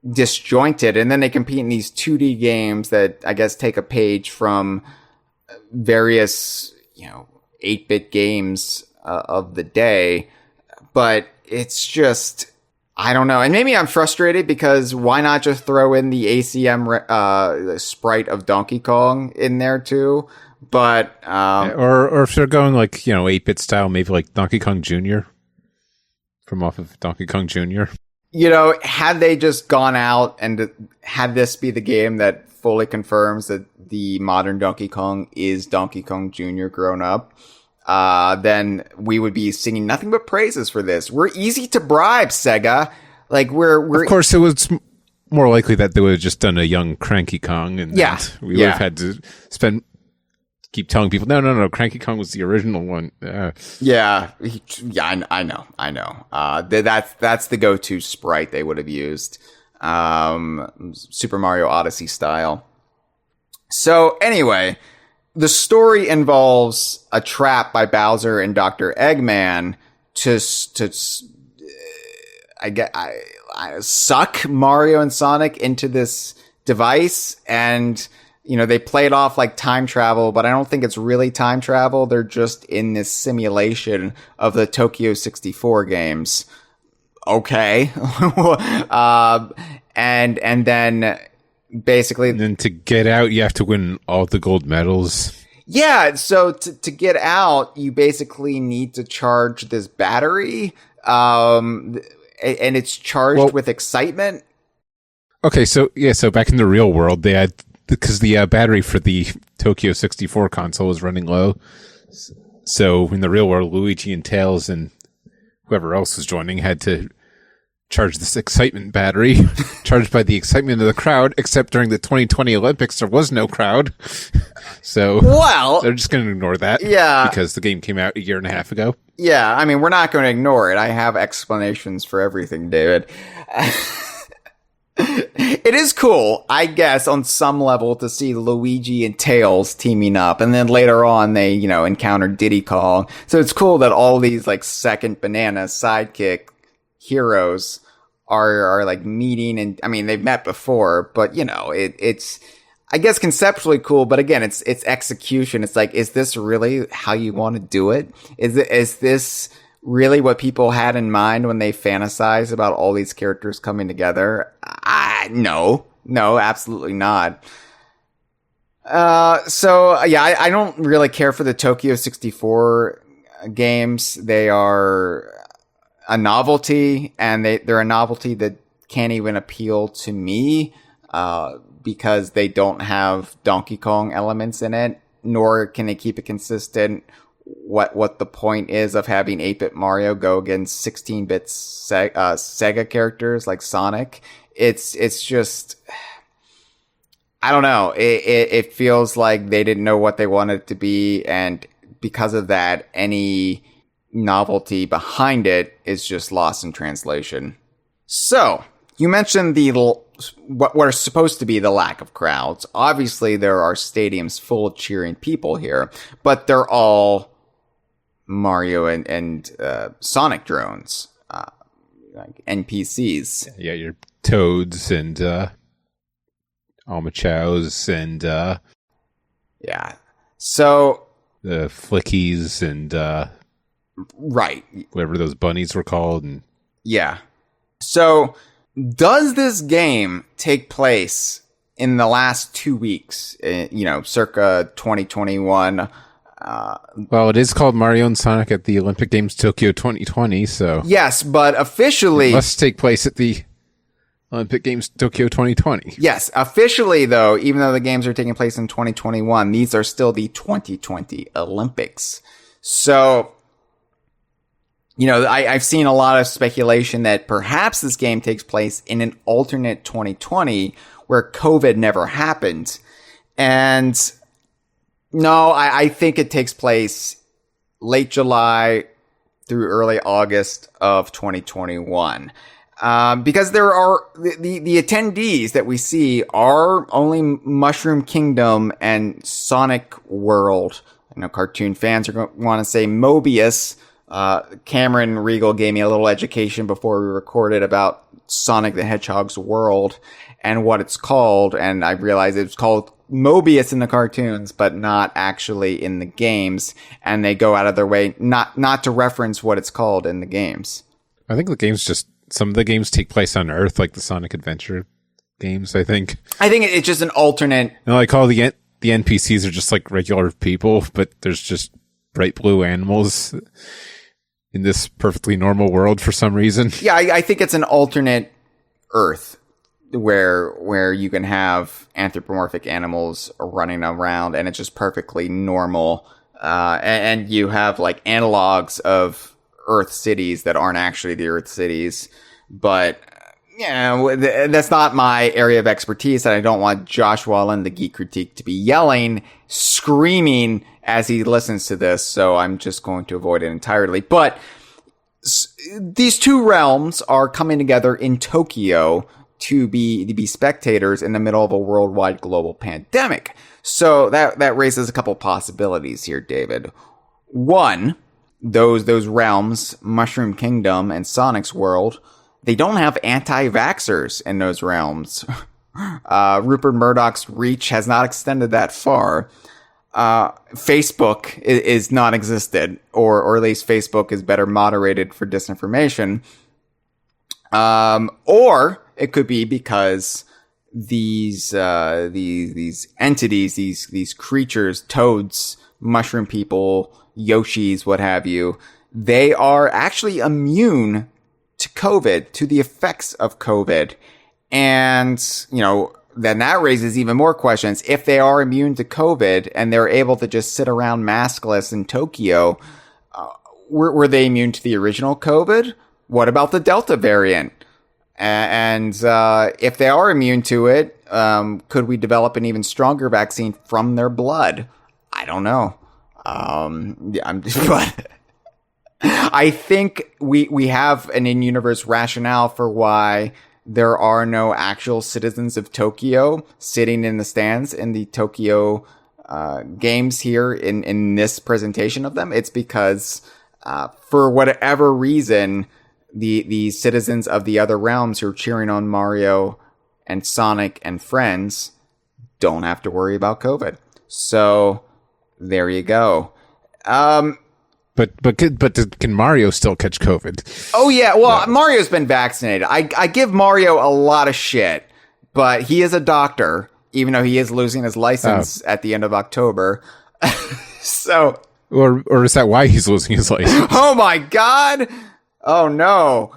disjointed. And then they compete in these 2D games that I guess take a page from various, 8-bit games of the day. But it's just, I don't know. And maybe I'm frustrated because why not just throw in the ACM sprite of Donkey Kong in there too? But or if they're going like 8-bit style, maybe like Donkey Kong Jr. from off of Donkey Kong Jr. Had they just gone out and had this be the game that fully confirms that the modern Donkey Kong is Donkey Kong Jr. grown up, then we would be singing nothing but praises for this. We're easy to bribe, Sega. Like we're of course it was more likely that they would have just done a young Cranky Kong, and we would have had to keep telling people, no, Cranky Kong was the original one. I know. That's the go-to sprite they would have used, Super Mario Odyssey style. So anyway, the story involves a trap by Bowser and Dr. Eggman to suck Mario and Sonic into this device, and they play it off like time travel, but I don't think it's really time travel. They're just in this simulation of the Tokyo 64 games. Okay. And then basically... And then to get out, you have to win all the gold medals. Yeah, so to get out, you basically need to charge this battery, and it's charged with excitement. Okay, so back in the real world, they had... Because the battery for the Tokyo 64 console was running low. So in the real world, Luigi and Tails and whoever else was joining had to charge this excitement battery, charged by the excitement of the crowd, except during the 2020 Olympics, there was no crowd. So they're just going to ignore that. Yeah. Because the game came out a year and a half ago. Yeah, I mean, we're not going to ignore it. I have explanations for everything, David. It is cool, I guess, on some level to see Luigi and Tails teaming up, and then later on they, encounter Diddy Kong. So it's cool that all these like second banana sidekick heroes are like meeting, and I mean they've met before, but it's I guess conceptually cool, but again it's execution. It's like, is this really how you want to do it? Is this really what people had in mind when they fantasized about all these characters coming together? No, absolutely not. I don't really care for the Tokyo 64 games. They are a novelty, and they're a novelty that can't even appeal to me, because they don't have Donkey Kong elements in it, nor can they keep it consistent what the point is of having 8-bit Mario go against 16-bit Sega characters like Sonic. It's just, I don't know. It feels like they didn't know what they wanted it to be, and because of that, any novelty behind it is just lost in translation. So, you mentioned what are supposed to be the lack of crowds. Obviously, there are stadiums full of cheering people here, but they're all Mario and Sonic drones, like NPCs. Yeah, your Toads and Almachows and yeah. So the Flickies and right, whatever those bunnies were called, and yeah. So does this game take place in the last 2 weeks? Circa 2021. Well, it is called Mario and Sonic at the Olympic Games Tokyo 2020, so... Yes, but officially... It must take place at the Olympic Games Tokyo 2020. Yes, officially, though, even though the games are taking place in 2021, these are still the 2020 Olympics. So, I've seen a lot of speculation that perhaps this game takes place in an alternate 2020 where COVID never happened. And... no, I think it takes place late July through early August of 2021. Because there are the attendees that we see are only Mushroom Kingdom and Sonic World. I know cartoon fans are going to want to say Mobius. Cameron Regal gave me a little education before we recorded about Sonic the Hedgehog's world and what it's called, and I realized it's called Mobius in the cartoons, but not actually in the games, and they go out of their way not to reference what it's called in the games. I think the games just some of the games take place on Earth, like the Sonic Adventure games, I think. I think it's just an alternate. Like all the NPCs are just like regular people, but there's just bright blue animals in this perfectly normal world for some reason. Yeah, I think it's an alternate Earth where you can have anthropomorphic animals running around and it's just perfectly normal. And you have like analogs of Earth cities that aren't actually the Earth cities. But, that's not my area of expertise. And I don't want Josh Wallen, the Geek Critique, to be yelling, screaming as he listens to this. So I'm just going to avoid it entirely. But these two realms are coming together in Tokyo to be spectators in the middle of a worldwide global pandemic. So that raises a couple possibilities here, David. One, those realms, Mushroom Kingdom and Sonic's World, they don't have anti-vaxxers in those realms. Rupert Murdoch's reach has not extended that far. Facebook is non-existent, or at least Facebook is better moderated for disinformation. Or it could be because these entities, these creatures, toads, mushroom people, Yoshis, what have you, they are actually immune to COVID, to the effects of COVID. And, then that raises even more questions. If they are immune to COVID and they're able to just sit around maskless in Tokyo, were they immune to the original COVID? What about the Delta variant? And if they are immune to it, could we develop an even stronger vaccine from their blood? I don't know. But I think we have an in-universe rationale for why there are no actual citizens of Tokyo sitting in the stands in the Tokyo games here in this presentation of them. It's because for whatever reason, the citizens of the other realms who are cheering on Mario and Sonic and friends don't have to worry about COVID. So there you go. But can Mario still catch COVID? Oh yeah, well Mario's been vaccinated. I give Mario a lot of shit, but he is a doctor, even though he is losing his license at the end of October. So, or is that why he's losing his license? Oh my God! Oh no!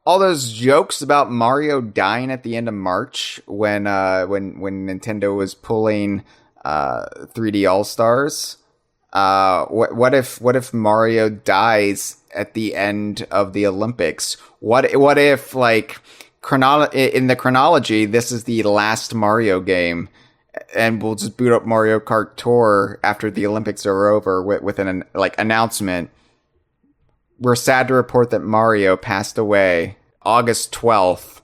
All those jokes about Mario dying at the end of March when Nintendo was pulling 3D All Stars. What if Mario dies at the end of the Olympics? What if like in the chronology, this is the last Mario game, and we'll just boot up Mario Kart Tour after the Olympics are over with an announcement. We're sad to report that Mario passed away August 12th,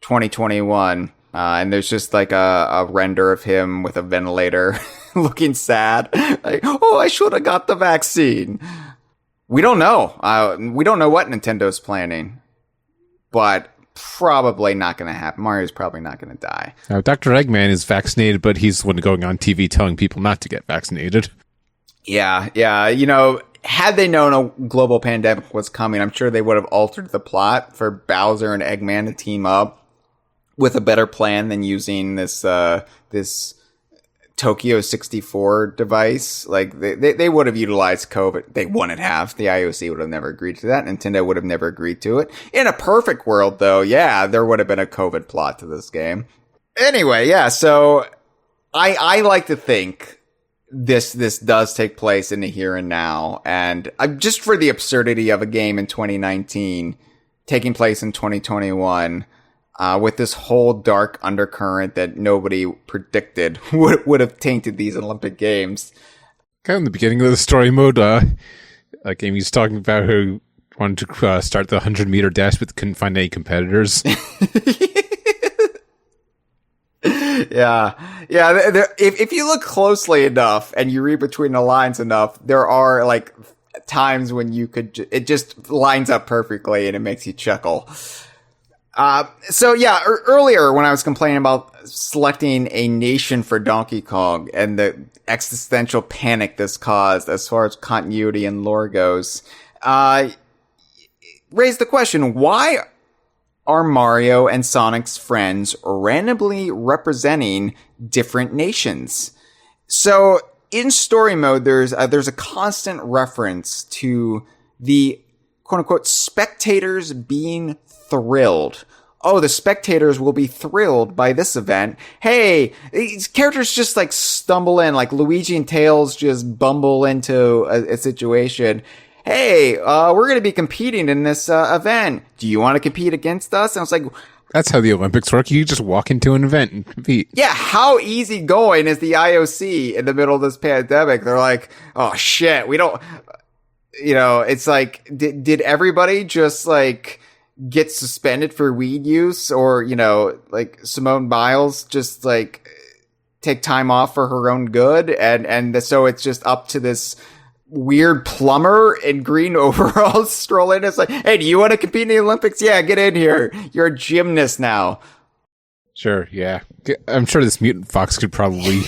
2021. And there's just like a render of him with a ventilator looking sad. Like, oh, I should have got the vaccine. We don't know. We don't know what Nintendo's planning, but probably not going to happen. Mario's probably not going to die. Now, Dr. Eggman is vaccinated, but he's the one going on TV telling people not to get vaccinated. Yeah. Had they known a global pandemic was coming, I'm sure they would have altered the plot for Bowser and Eggman to team up with a better plan than using this Tokyo 64 device. Like they would have utilized COVID. They wouldn't have. The IOC would have never agreed to that. Nintendo would have never agreed to it. In a perfect world, though, yeah, there would have been a COVID plot to this game. Anyway, yeah. So I like to think this does take place in the here and now, and just for the absurdity of a game in 2019 taking place in 2021. With this whole dark undercurrent that nobody predicted would have tainted these Olympic Games. Kind of in the beginning of the story mode, game he's talking about who wanted to start the 100-meter dash but couldn't find any competitors. Yeah. If you look closely enough and you read between the lines enough, there are like times when it just lines up perfectly and it makes you chuckle. So yeah, earlier when I was complaining about selecting a nation for Donkey Kong and the existential panic this caused as far as continuity and lore goes, raise the question, why are Mario and Sonic's friends randomly representing different nations? So in story mode, there's a constant reference to the quote unquote spectators being thrilled. Oh, the spectators will be thrilled by this event. Hey, these characters just like stumble in, like Luigi and Tails just bumble into a situation. Hey, we're going to be competing in this event. Do you want to compete against us? And I was like, that's how the Olympics work. You just walk into an event and compete. Yeah, how easygoing is the IOC in the middle of this pandemic? They're like, oh shit, we don't, it's like, did everybody just like get suspended for weed use, or like Simone Biles just like take time off for her own good, and so it's just up to this weird plumber in green overalls stroll in. It's like, hey, do you want to compete in the Olympics? Yeah, get in here. You're a gymnast now. Sure, yeah. I'm sure this mutant fox could probably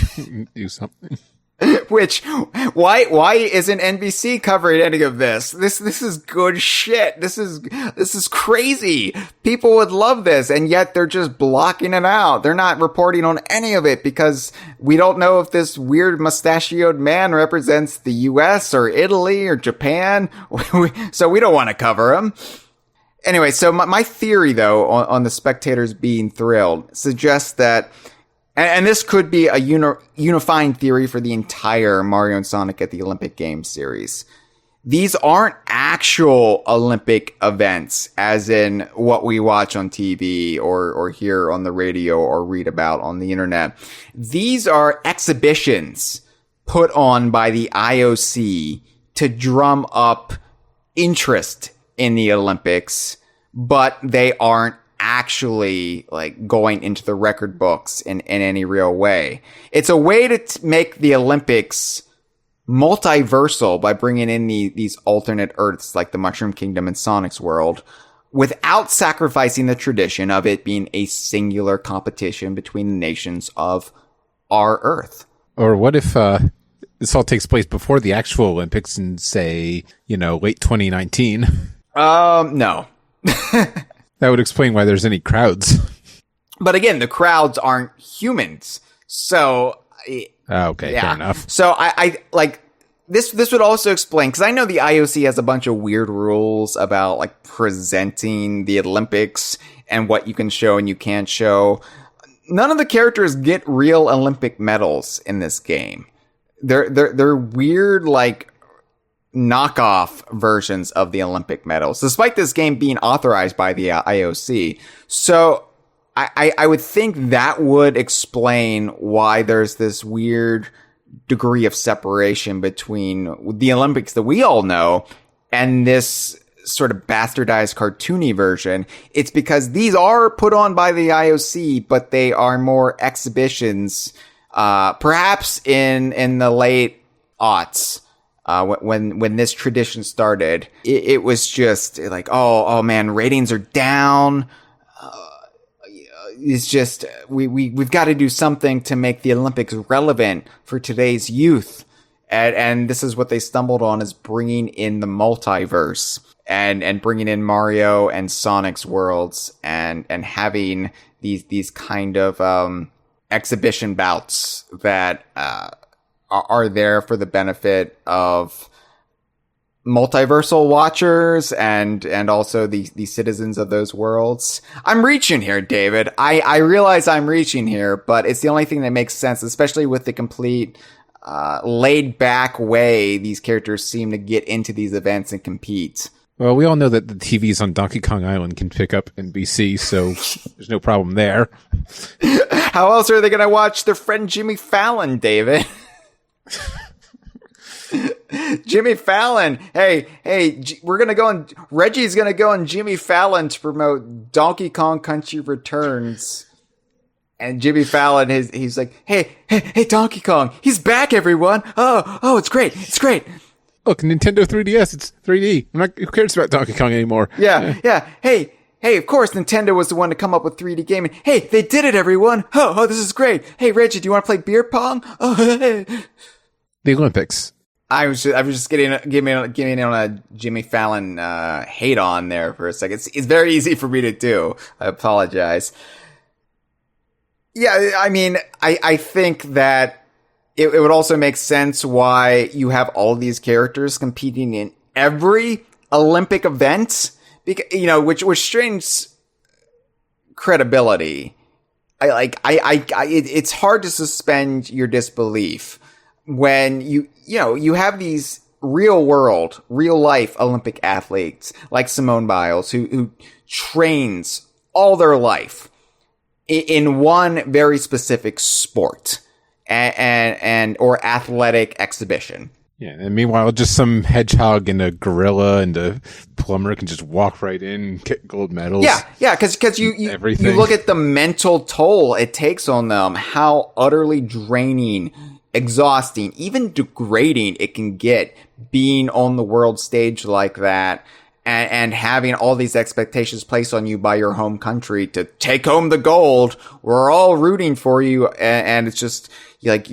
do something. Which, why isn't NBC covering any of this? This is good shit. This is crazy. People would love this, and yet they're just blocking it out. They're not reporting on any of it because we don't know if this weird mustachioed man represents the US or Italy or Japan. So we don't want to cover him. Anyway, so my theory though on the spectators being thrilled suggests that, and this could be a unifying theory for the entire Mario and Sonic at the Olympic Games series. These aren't actual Olympic events, as in what we watch on TV or hear on the radio or read about on the internet. These are exhibitions put on by the IOC to drum up interest in the Olympics, but they aren't actually like going into the record books in any real way. It's a way to make the Olympics multiversal by bringing in these alternate Earths like the Mushroom Kingdom and Sonic's world, without sacrificing the tradition of it being a singular competition between the nations of our Earth. Or what if this all takes place before the actual Olympics in, say, late 2019? No. That would explain why there's any crowds. But again, the crowds aren't humans. So, okay, fair enough. So I like this would also explain, because I know the IOC has a bunch of weird rules about like presenting the Olympics and what you can show and you can't show. None of the characters get real Olympic medals in this game. They're weird, like knockoff versions of the Olympic medals, despite this game being authorized by the IOC. So I would think that would explain why there's this weird degree of separation between the Olympics that we all know and this sort of bastardized cartoony version. It's because these are put on by the IOC, but they are more exhibitions, perhaps in the late aughts. When this tradition started, it was just like, oh man, ratings are down. It's just, we've got to do something to make the Olympics relevant for today's youth. And this is what they stumbled on, is bringing in the multiverse and bringing in Mario and Sonic's worlds and having these kind of, exhibition bouts that, are there for the benefit of multiversal watchers and also the citizens of those worlds. I'm reaching here, David. I realize I'm reaching here, but it's the only thing that makes sense, especially with the complete laid back way these characters seem to get into these events and compete. Well, we all know that the TVs on Donkey Kong Island can pick up NBC, so there's no problem there. How else are they going to watch their friend Jimmy Fallon, David? Jimmy Fallon. Hey, we're going to go on. Reggie's going to go on Jimmy Fallon to promote Donkey Kong Country Returns. And Jimmy Fallon, he's like, hey, Donkey Kong, he's back, everyone. Oh, it's great. It's great. Look, Nintendo 3DS, it's 3D. Who cares about Donkey Kong anymore? Yeah. Hey, of course, Nintendo was the one to come up with 3D gaming. Hey, they did it, everyone. Oh, this is great. Hey, Reggie, do you want to play beer pong? Oh, hey. The Olympics. I was just getting on a Jimmy Fallon hate on there for a second. It's very easy for me to do. I apologize. Yeah, I mean, I think that it would also make sense why you have all these characters competing in every Olympic event, because, which strains credibility. It's hard to suspend your disbelief when you have these real life Olympic athletes like Simone Biles who trains all their life in one very specific sport and or athletic exhibition. Yeah, and meanwhile, just some hedgehog and a gorilla and a plumber can just walk right in, get gold medals. Yeah, because you look at the mental toll it takes on them, how utterly draining, exhausting, even degrading it can get being on the world stage like that. And having all these expectations placed on you by your home country to take home the gold. We're all rooting for you. And it's just like,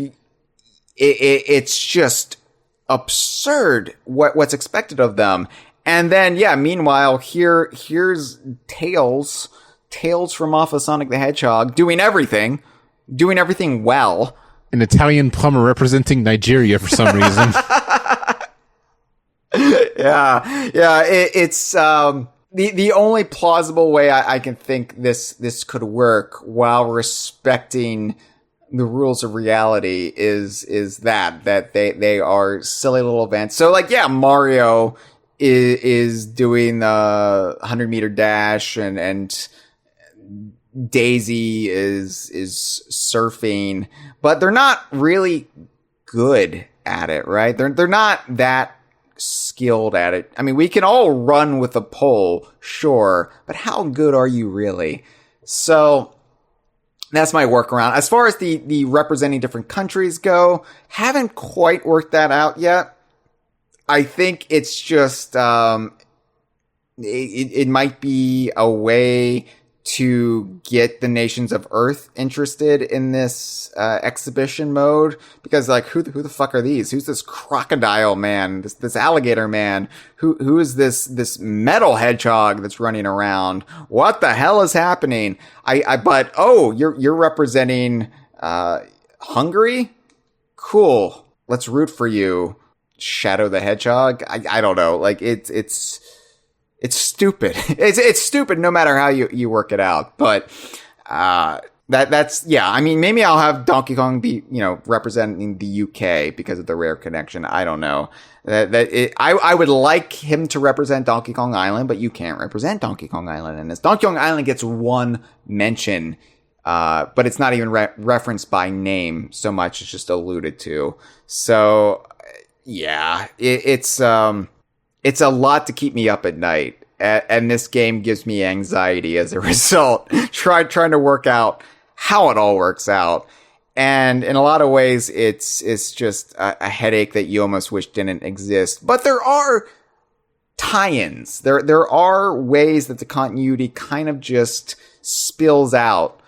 it's just absurd what's expected of them. And then, meanwhile, here's Tails from off of Sonic the Hedgehog doing everything well. An Italian plumber representing Nigeria for some reason. It's the only plausible way I can think this could work while respecting the rules of reality is that they are silly little events. So Mario is doing the 100-meter dash and Daisy is surfing, but they're not really good at it, right? They're not that skilled at it. I mean, we can all run with a pole, sure, but how good are you really? So that's my workaround. As far as the representing different countries go, haven't quite worked that out yet. I think it's just it might be a way to get the nations of Earth interested in this exhibition mode, because who the fuck are these? Who's this crocodile man? This alligator man? Who is this metal hedgehog that's running around? What the hell is happening? But you're representing Hungary? Cool. Let's root for you, Shadow the Hedgehog. I don't know. It's stupid. It's stupid no matter how you work it out. But that's I mean, maybe I'll have Donkey Kong be representing the UK because of the rare connection. I don't know. I would like him to represent Donkey Kong Island, but you can't represent Donkey Kong Island in this. Donkey Kong Island gets one mention, but it's not even referenced by name so much. It's just alluded to. So it's a lot to keep me up at night, and this game gives me anxiety as a result. Trying to work out how it all works out, and in a lot of ways, it's just a headache that you almost wish didn't exist. But there are tie-ins. There are ways that the continuity kind of just spills out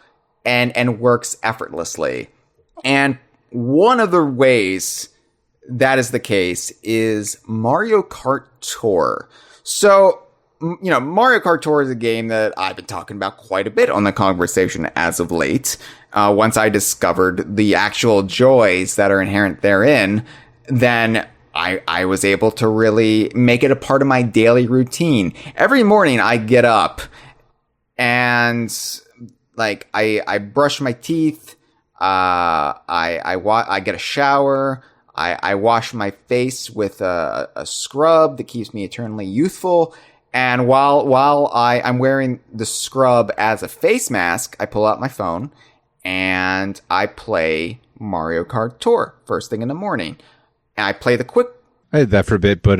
and works effortlessly. And one of the ways that is the case is Mario Kart Tour. So, Mario Kart Tour is a game that I've been talking about quite a bit on the conversation as of late. Once I discovered the actual joys that are inherent therein, then I was able to really make it a part of my daily routine. Every morning I get up and I brush my teeth, I get a shower, I wash my face with a scrub that keeps me eternally youthful. And while I'm wearing the scrub as a face mask, I pull out my phone and I play Mario Kart Tour first thing in the morning. And I play the quick. I did that for a bit, but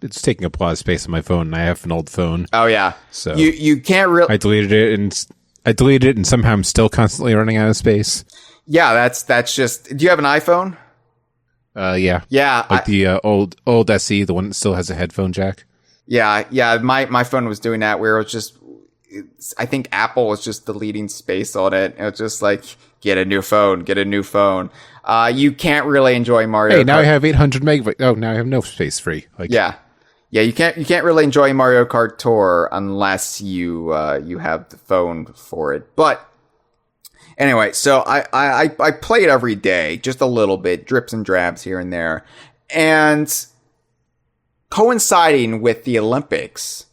it's taking up a lot of space on my phone, and I have an old phone. Oh yeah, so you can't really. I deleted it, and somehow I'm still constantly running out of space. Yeah, that's just. Do you have an iPhone? Yeah. The old SE, the one that still has a headphone jack. Yeah. My phone was doing that, where it was just. I think Apple was just deleting space on it. It was just Get a new phone. Get a new phone. You can't really enjoy Mario Kart. Hey, now I have 800 megabytes. Oh, now I have no space free. Yeah. You can't really enjoy Mario Kart Tour unless you have the phone for it. But anyway, so I play it every day, just a little bit, drips and drabs here and there. And coinciding with the Olympics,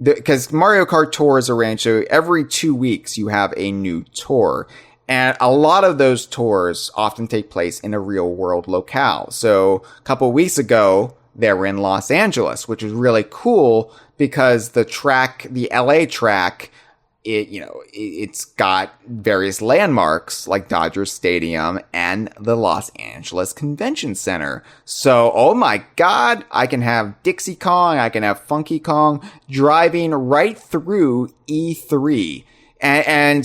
because Mario Kart Tour is arranged, so every 2 weeks you have a new tour. And a lot of those tours often take place in a real world locale. So a couple of weeks ago, they were in Los Angeles, which is really cool because the LA track, it's got various landmarks like Dodger Stadium and the Los Angeles Convention Center. So, oh my God, I can have Dixie Kong, I can have Funky Kong driving right through E3. And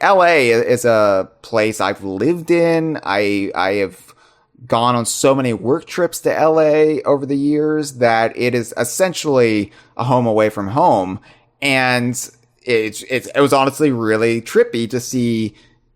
LA is a place I've lived in. I have gone on so many work trips to LA over the years that it is essentially a home away from home. And it was honestly really trippy to see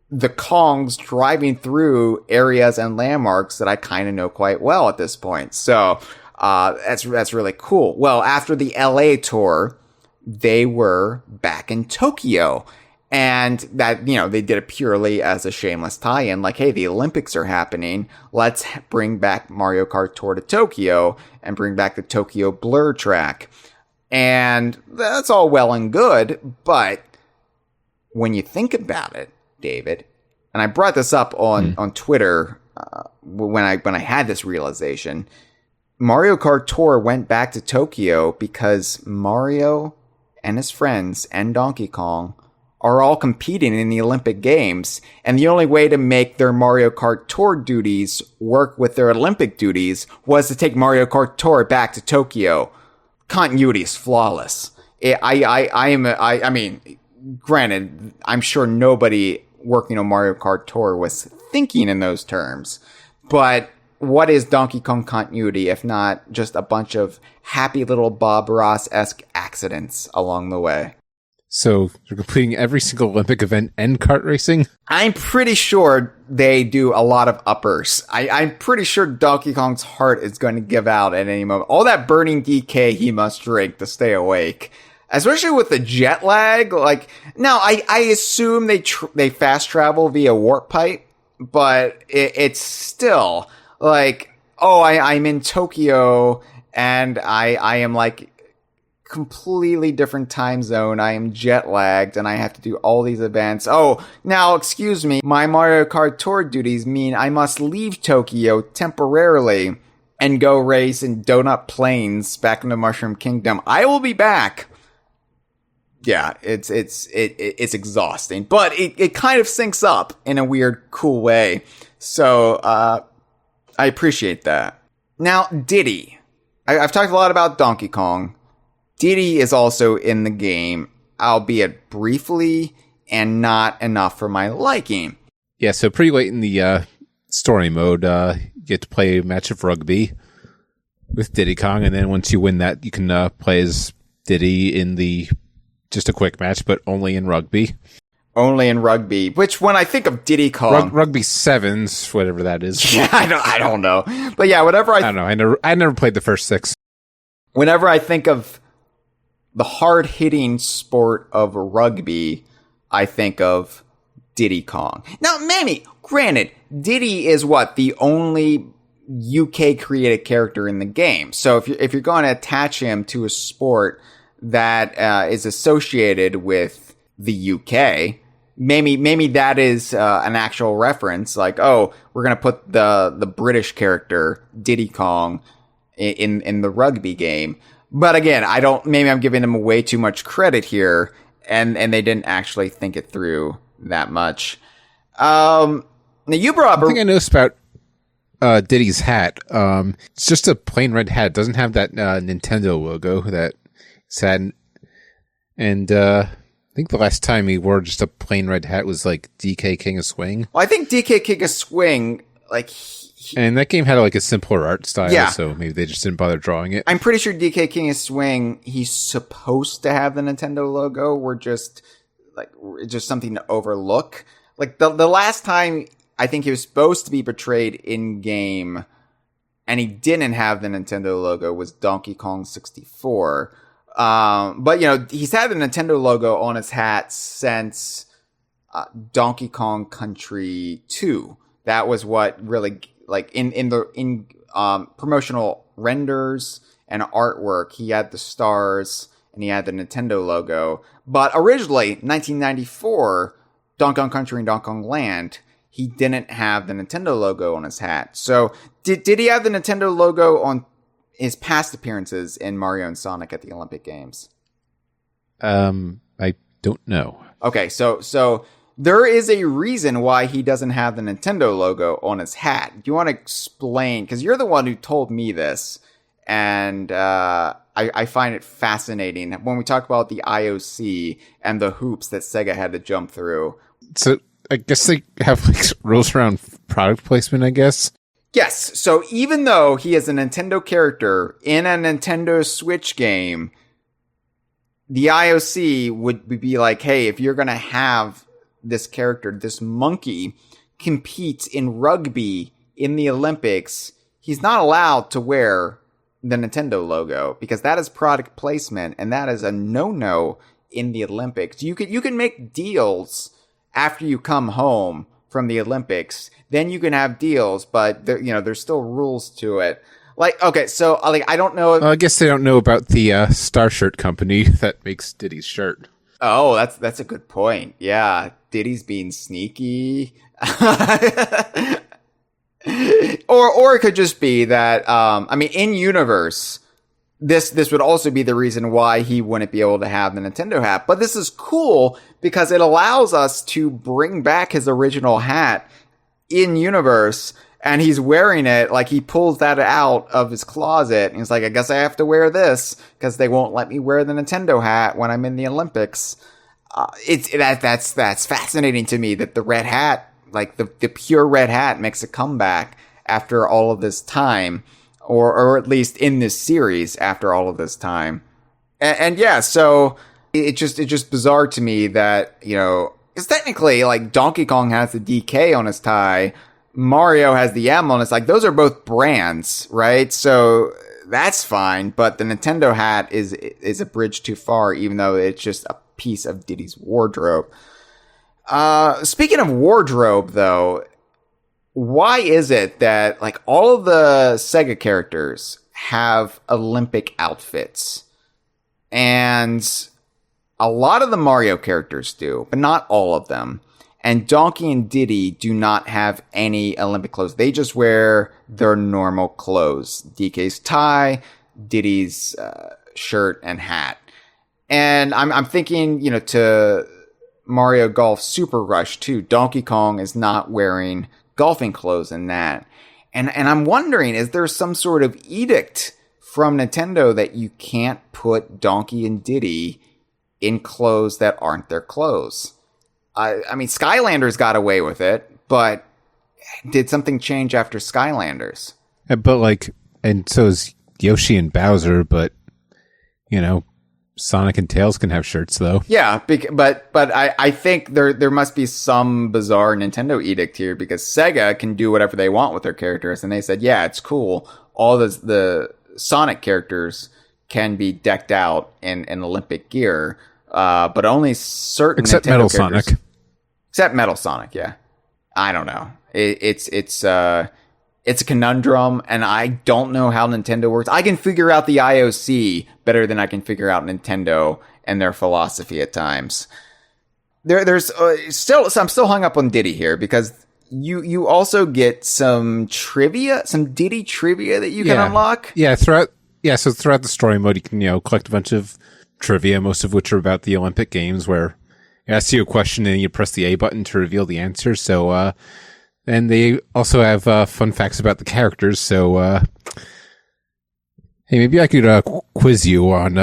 the Kongs driving through areas and landmarks that I kind of know quite well at this point. So, that's really cool. Well, after the LA tour, they were back in Tokyo, and that, they did it purely as a shameless tie-in. Like, hey, the Olympics are happening. Let's bring back Mario Kart Tour to Tokyo and bring back the Tokyo Blur track. And that's all well and good, but when you think about it, David, and I brought this up on Twitter when I had this realization, Mario Kart Tour went back to Tokyo because Mario and his friends and Donkey Kong are all competing in the Olympic Games, and the only way to make their Mario Kart Tour duties work with their Olympic duties was to take Mario Kart Tour back to Tokyo. Continuity is flawless. I mean, granted, I'm sure nobody working on Mario Kart Tour was thinking in those terms, but what is Donkey Kong continuity if not just a bunch of happy little Bob Ross-esque accidents along the way? So you're completing every single Olympic event and kart racing? I'm pretty sure they do a lot of uppers. I'm pretty sure Donkey Kong's heart is going to give out at any moment. All that burning DK he must drink to stay awake. Especially with the jet lag. Like, now, I assume they fast travel via warp pipe, but it's still like, oh, I'm in Tokyo and I am like completely different time zone. I am jet lagged and I have to do all these events. Oh, now, excuse me. My Mario Kart Tour duties mean I must leave Tokyo temporarily and go race in Donut Plains back in the Mushroom Kingdom. I will be back. Yeah, it's exhausting, but it kind of syncs up in a weird, cool way. So, I appreciate that. Now, Diddy. I've talked a lot about Donkey Kong. Diddy is also in the game, albeit briefly and not enough for my liking. Yeah, so pretty late in the story mode, you get to play a match of rugby with Diddy Kong, and then once you win that, you can play as Diddy in just a quick match, but only in rugby. Only in rugby, which when I think of Diddy Kong... Rugby sevens, whatever that is. Yeah, I don't know. But yeah, whatever I don't know. I never played the first six. Whenever I think of the hard-hitting sport of rugby, I think of Diddy Kong. Now, maybe, granted, Diddy is the only UK-created character in the game. So if you're going to attach him to a sport that is associated with the UK, maybe that is an actual reference. Like, oh, we're going to put the British character, Diddy Kong, in the rugby game. But again, maybe I'm giving them way too much credit here, and they didn't actually think it through that much. Now you brought up... I think I noticed about Diddy's hat. It's just a plain red hat. It doesn't have that Nintendo logo that it's had. And I think the last time he wore just a plain red hat was like DK King of Swing. Well, I think DK King of Swing, like... And that game had like a simpler art style, yeah. So maybe they just didn't bother drawing it. I'm pretty sure DK King of Swing, he's supposed to have the Nintendo logo. We're just something to overlook. like the last time I think he was supposed to be portrayed in game and he didn't have the Nintendo logo was Donkey Kong 64. But you know, he's had the Nintendo logo on his hat since Donkey Kong Country 2. That was what really, like, in promotional renders and artwork, he had the stars and he had the Nintendo logo. But originally, 1994, Donkey Kong Country and Donkey Kong Land, he didn't have the Nintendo logo on his hat. So did he have the Nintendo logo on his past appearances in Mario and Sonic at the Olympic Games? I don't know. Okay, so there is a reason why he doesn't have the Nintendo logo on his hat. Do you want to explain? Because you're the one who told me this, and I find it fascinating when we talk about the IOC and the hoops that Sega had to jump through. So I guess they have like rules around product placement, I guess. Yes, so even though he is a Nintendo character in a Nintendo Switch game, the IOC would be like, hey, if you're going to have this character, this monkey, compete in rugby in the Olympics, he's not allowed to wear the Nintendo logo because that is product placement and that is a no-no in the Olympics. You can make deals after you come home from the Olympics, then you can have deals, but there's still rules to it. Like, okay, so like I don't know. I guess they don't know about the Star Shirt company that makes Diddy's shirt. Oh, that's a good point. Yeah, Diddy's being sneaky. Or it could just be that in universe, this would also be the reason why he wouldn't be able to have the Nintendo hat. But this is cool because it allows us to bring back his original hat in universe, and he's wearing it. Like, he pulls that out of his closet and he's like, I guess I have to wear this because they won't let me wear the Nintendo hat when I'm in the Olympics. That's fascinating to me that the red hat, like the pure red hat, makes a comeback after all of this time, or at least in this series after all of this time. And yeah, so it's just bizarre to me that, because technically, like, Donkey Kong has the DK on his tie, Mario has the M on his, like, those are both brands, right? So that's fine, but the Nintendo hat is a bridge too far, even though it's just a piece of Diddy's wardrobe. Speaking of wardrobe, though, why is it that, like, all of the Sega characters have Olympic outfits? And a lot of the Mario characters do, but not all of them. And Donkey and Diddy do not have any Olympic clothes. They just wear their normal clothes. DK's tie, Diddy's shirt and hat. And I'm thinking, to Mario Golf Super Rush too. Donkey Kong is not wearing golfing clothes in that. And I'm wondering, is there some sort of edict from Nintendo that you can't put Donkey and Diddy in clothes that aren't their clothes? I mean, Skylanders got away with it, but did something change after Skylanders? But and so is Yoshi and Bowser, but, Sonic and Tails can have shirts, though. Yeah, but I think there must be some bizarre Nintendo edict here, because Sega can do whatever they want with their characters, and they said, yeah, it's cool. All the Sonic characters can be decked out in Olympic gear, but only certain except Nintendo Metal characters. Sonic. Except Metal Sonic, yeah. I don't know. It's a conundrum, and I don't know how Nintendo works. I can figure out the IOC better than I can figure out Nintendo and their philosophy at times. There's still, so I'm still hung up on Diddy here, because you also get some trivia, some Diddy trivia that you can unlock. Yeah, throughout the story mode, you can collect a bunch of trivia, most of which are about the Olympic Games, where it asks you a question and you press the A button to reveal the answer. So, and they also have fun facts about the characters. So, hey, maybe I could quiz you on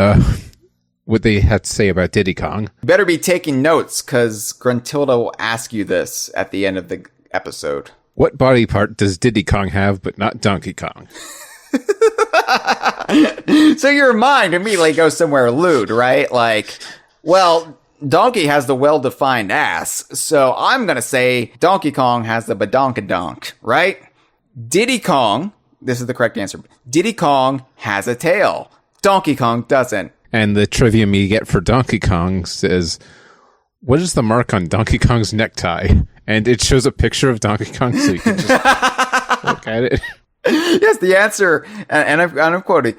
what they had to say about Diddy Kong. You better be taking notes, because Gruntilda will ask you this at the end of the episode. What body part does Diddy Kong have, but not Donkey Kong? So your mind immediately goes somewhere lewd, right? Like, well, Donkey has the well-defined ass, so I'm gonna say Donkey Kong has the badonkadonk, right? Diddy Kong, this is the correct answer, Diddy Kong has a tail. Donkey Kong doesn't. And the trivia me get for Donkey Kong says, what is the mark on Donkey Kong's necktie? And it shows a picture of Donkey Kong, so you can just look at it. Yes, the answer, and I'm quoting,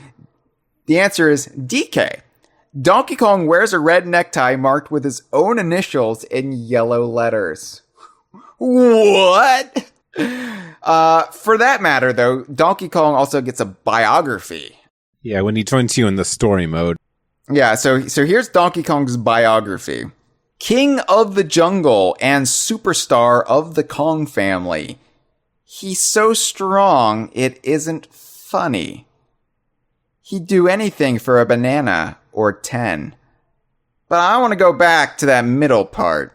the answer is DK. Donkey Kong wears a red necktie marked with his own initials in yellow letters. What? For that matter, though, Donkey Kong also gets a biography. Yeah, when he joins you in the story mode. Yeah, so here's Donkey Kong's biography. King of the jungle and superstar of the Kong family. He's so strong, it isn't funny. He'd do anything for a banana or 10. But I want to go back to that middle part.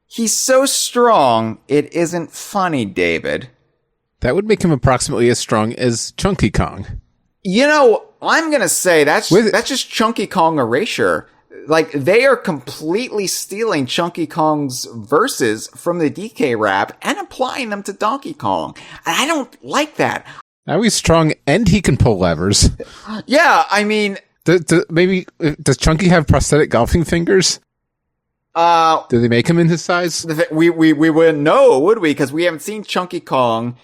He's so strong, it isn't funny, David. That would make him approximately as strong as Chunky Kong. You know, I'm going to say that's just Chunky Kong erasure. Like, they are completely stealing Chunky Kong's verses from the DK rap and applying them to Donkey Kong. And I don't like that. Now he's strong and he can pull levers. Yeah, I mean... Maybe, does Chunky have prosthetic golfing fingers? Do they make him in his size? We wouldn't know, would we? Because we haven't seen Chunky Kong,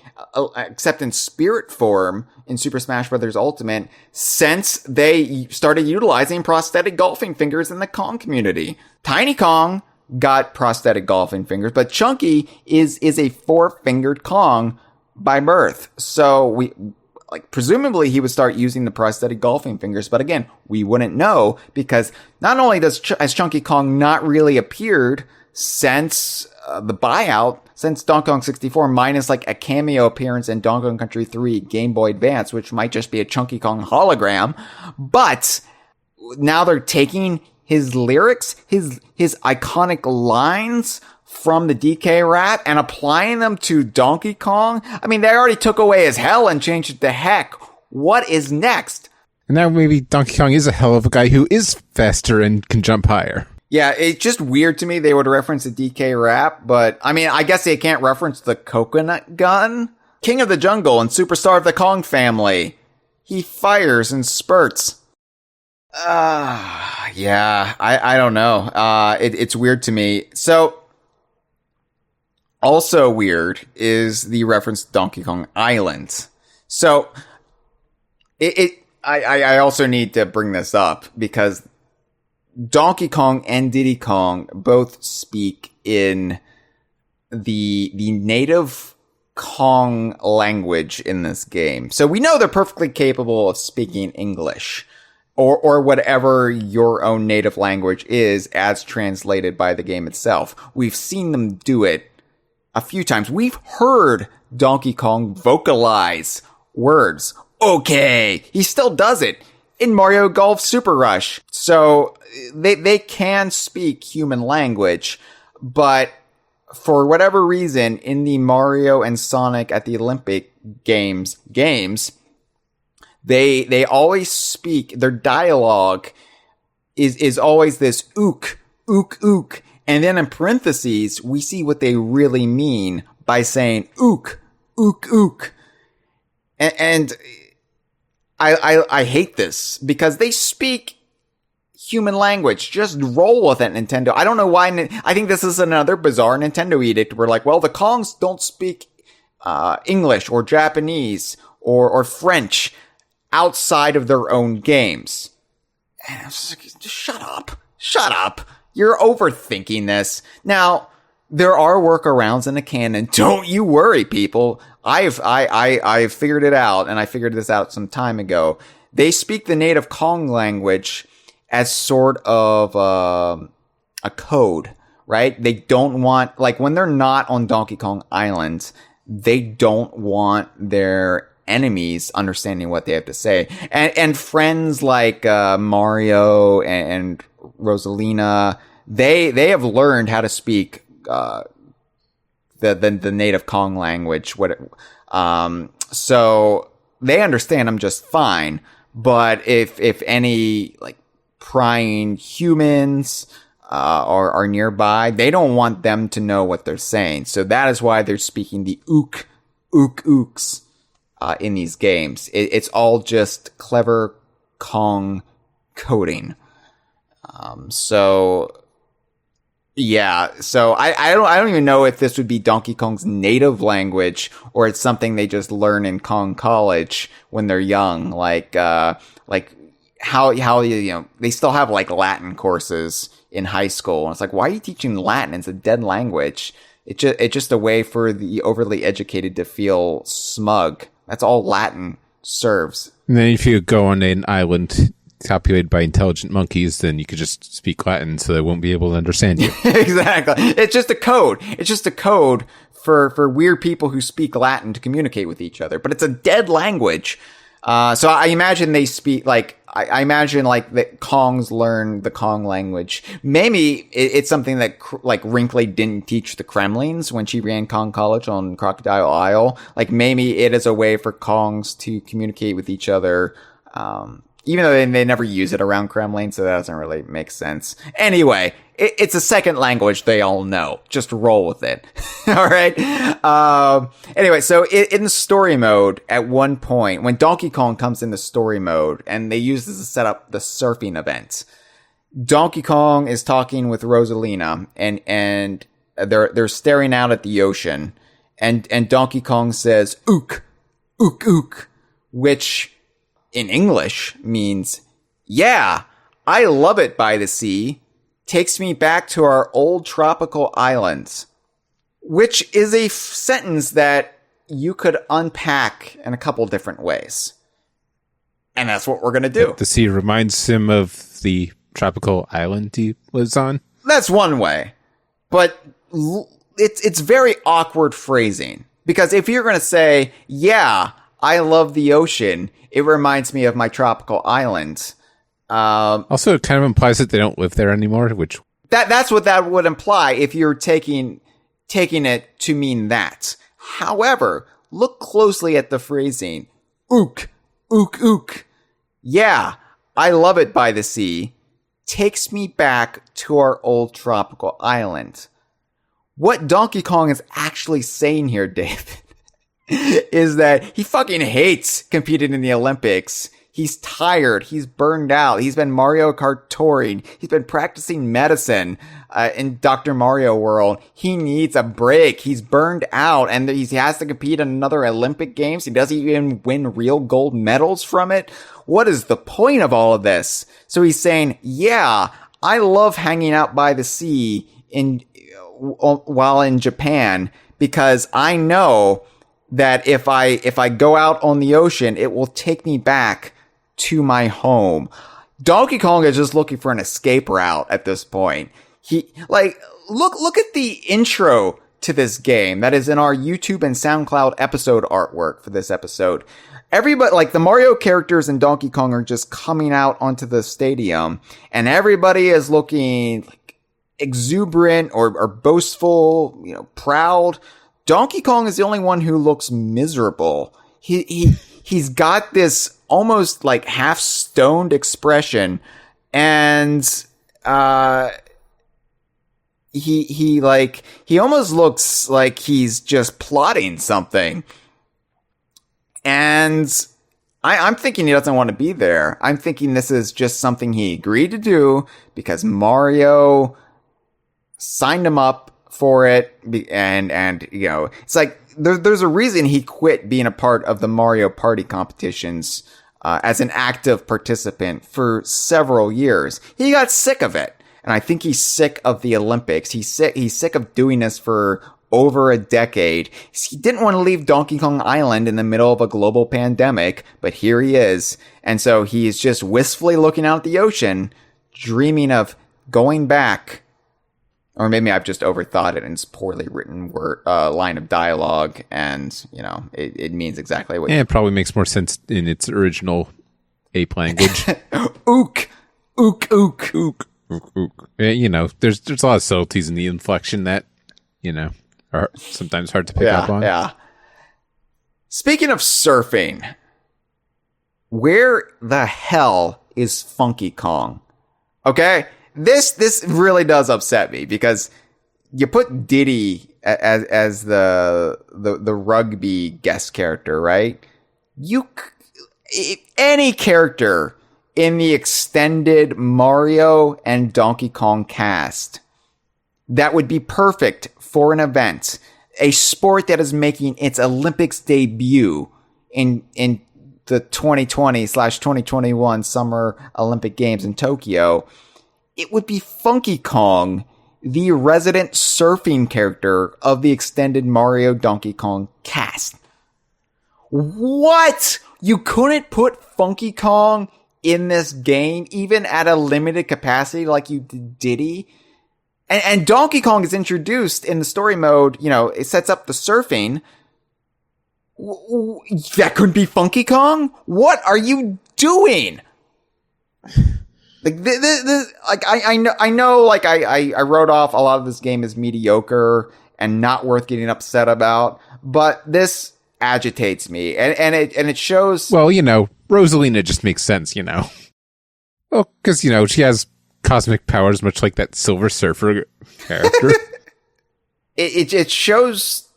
except in spirit form in Super Smash Bros. Ultimate, since they started utilizing prosthetic golfing fingers in the Kong community. Tiny Kong got prosthetic golfing fingers, but Chunky is a four-fingered Kong by birth. So presumably he would start using the prosthetic golfing fingers, but again, we wouldn't know because not only has Chunky Kong not really appeared since the buyout, since Donkey Kong 64, minus like a cameo appearance in Donkey Kong Country 3 Game Boy Advance, which might just be a Chunky Kong hologram, but now they're taking his lyrics, his iconic lines from the DK rap and applying them to Donkey Kong. I mean, they already took away his hell and changed it to heck. What is next? And now maybe Donkey Kong is a hell of a guy who is faster and can jump higher. Yeah, it's just weird to me they would reference the DK rap, but I mean, I guess they can't reference the coconut gun. King of the jungle and superstar of the Kong family. He fires in spurts. Yeah, I don't know. It's weird to me. So, also weird is the reference to Donkey Kong Island. So, I also need to bring this up because Donkey Kong and Diddy Kong both speak in the native Kong language in this game. So we know they're perfectly capable of speaking English or whatever your own native language is as translated by the game itself. We've seen them do it a few times. We've heard Donkey Kong vocalize words. Okay. He still does it in Mario Golf Super Rush. So they can speak human language, but for whatever reason in the Mario and Sonic at the Olympic games, they always speak, their dialogue is always this ook, ook, ook. And then in parentheses, we see what they really mean by saying ook, ook, ook. And I hate this because they speak human language. Just roll with it, Nintendo. I don't know why. I think this is another bizarre Nintendo edict. We're like, well, the Kongs don't speak English or Japanese or French outside of their own games. And I was like, just shut up. You're overthinking this. Now, there are workarounds in the canon. Don't you worry, people. I've figured it out, and I figured this out some time ago. They speak the native Kong language as sort of a code, right? They don't want, like, when they're not on Donkey Kong Island, they don't want their enemies understanding what they have to say. And friends like Mario and Rosalina, they have learned how to speak the native Kong language. So they understand them just fine. But if any like prying humans are nearby, they don't want them to know what they're saying. So that is why they're speaking the ooks in these games. It's all just clever Kong coding. So I don't even know if this would be Donkey Kong's native language or it's something they just learn in Kong College when they're young. Like how they still have like Latin courses in high school. And it's like, why are you teaching Latin? It's a dead language. It's just a way for the overly educated to feel smug. That's all Latin serves. And then if you go on an island populated by intelligent monkeys, then you could just speak Latin so they won't be able to understand you. Exactly. It's just a code. It's just a code for weird people who speak Latin to communicate with each other. But it's a dead language. So I imagine they speak I imagine that Kongs learn the Kong language. Maybe it's something that Wrinkly didn't teach the Kremlins when she ran Kong College on Crocodile Isle. Maybe it is a way for Kongs to communicate with each other. Even though they never use it around Kremlin, so that doesn't really make sense. Anyway, it's a second language they all know. Just roll with it. All right? Anyway, so in the story mode, at one point, when Donkey Kong comes in the story mode, and they use this to set up the surfing event, Donkey Kong is talking with Rosalina, and they're staring out at the ocean, and Donkey Kong says, "Ook, ook, ook," which in English means, "Yeah, I love it by the sea. Takes me back to our old tropical islands," which is a sentence that you could unpack in a couple different ways. And that's what we're going to do. The sea reminds him of the tropical island he lives on. That's one way. But it's very awkward phrasing. Because if you're going to say, "Yeah, I love the ocean. It reminds me of my tropical island." Also, it kind of implies that they don't live there anymore, which that's what that would imply if you're taking it to mean that. However, look closely at the phrasing. Ook, ook, ook. Yeah, I love it by the sea. Takes me back to our old tropical island. What Donkey Kong is actually saying here, David, is that he fucking hates competing in the Olympics. He's tired. He's burned out. He's been Mario Kart touring. He's been practicing medicine in Dr. Mario World. He needs a break. He's burned out, and he has to compete in another Olympic Games. He doesn't even win real gold medals from it. What is the point of all of this? So he's saying, "Yeah, I love hanging out by the sea while in Japan because I know that if I go out on the ocean, it will take me back to my home." Donkey Kong is just looking for an escape route at this point. He look at the intro to this game that is in our YouTube and SoundCloud episode artwork for this episode. Everybody, the Mario characters and Donkey Kong are just coming out onto the stadium, and everybody is looking exuberant or boastful, proud. Donkey Kong is the only one who looks miserable. He's got this almost half stoned expression, and he almost looks like he's just plotting something. And I'm thinking he doesn't want to be there. I'm thinking this is just something he agreed to do because Mario signed him up for it, and it's there's a reason he quit being a part of the Mario Party competitions as an active participant for several years. He got sick of it, and I think he's sick of the Olympics. He's sick of doing this for over a decade. He didn't want to leave Donkey Kong Island in the middle of a global pandemic, but here he is, and so he's just wistfully looking out at the ocean, dreaming of going back. Or maybe I've just overthought it and it's poorly written line of dialogue, and it means exactly what. Yeah, it probably makes more sense in its original ape language. Ook, ook, ook, ook, ook, ook. Yeah, there's a lot of subtleties in the inflection that are sometimes hard to pick up on. Yeah. Speaking of surfing, where the hell is Funky Kong? Okay. this really does upset me because you put Diddy as the rugby guest character, right? Any character in the extended Mario and Donkey Kong cast that would be perfect for an event, a sport that is making its Olympics debut in the 2020/2021 Summer Olympic Games in Tokyo. It would be Funky Kong, the resident surfing character of the extended Mario Donkey Kong cast. What? You couldn't put Funky Kong in this game, even at a limited capacity like you did Diddy? And Donkey Kong is introduced in the story mode, it sets up the surfing. That couldn't be Funky Kong? What are you doing? I know, I wrote off a lot of this game as mediocre and not worth getting upset about, but this agitates me, and it shows. Well, Rosalina just makes sense, Well, because she has cosmic powers, much like that Silver Surfer character. It shows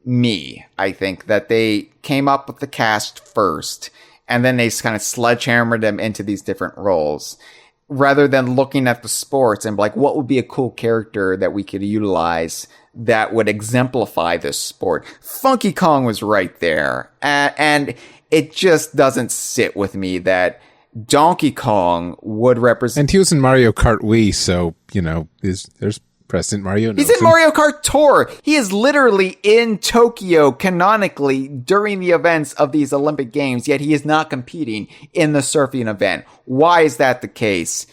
me, I think, that they came up with the cast first, and then they kind of sledgehammered them into these different roles, rather than looking at the sports and like, what would be a cool character that we could utilize that would exemplify this sport? Funky Kong was right there. And it just doesn't sit with me that Donkey Kong would represent. And he was in Mario Kart Wii, so, there's President Mario. He's in Mario Kart Tour. He is literally in Tokyo canonically during the events of these Olympic Games, yet he is not competing in the surfing event. Why is that the case?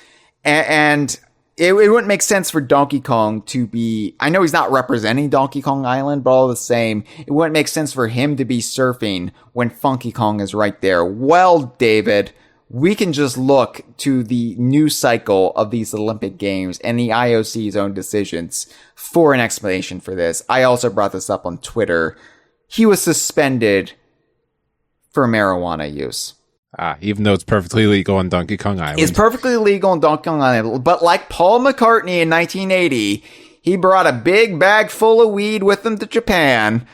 And it wouldn't make sense for Donkey Kong to be, I know he's not representing Donkey Kong Island, but all the same, it wouldn't make sense for him to be surfing when Funky Kong is right there. Well, David, we can just look to the news cycle of these Olympic Games and the IOC's own decisions for an explanation for this. I also brought this up on Twitter. He was suspended for marijuana use. Even though it's perfectly legal on Donkey Kong Island. It's perfectly legal on Donkey Kong Island, but like Paul McCartney in 1980, he brought a big bag full of weed with him to Japan,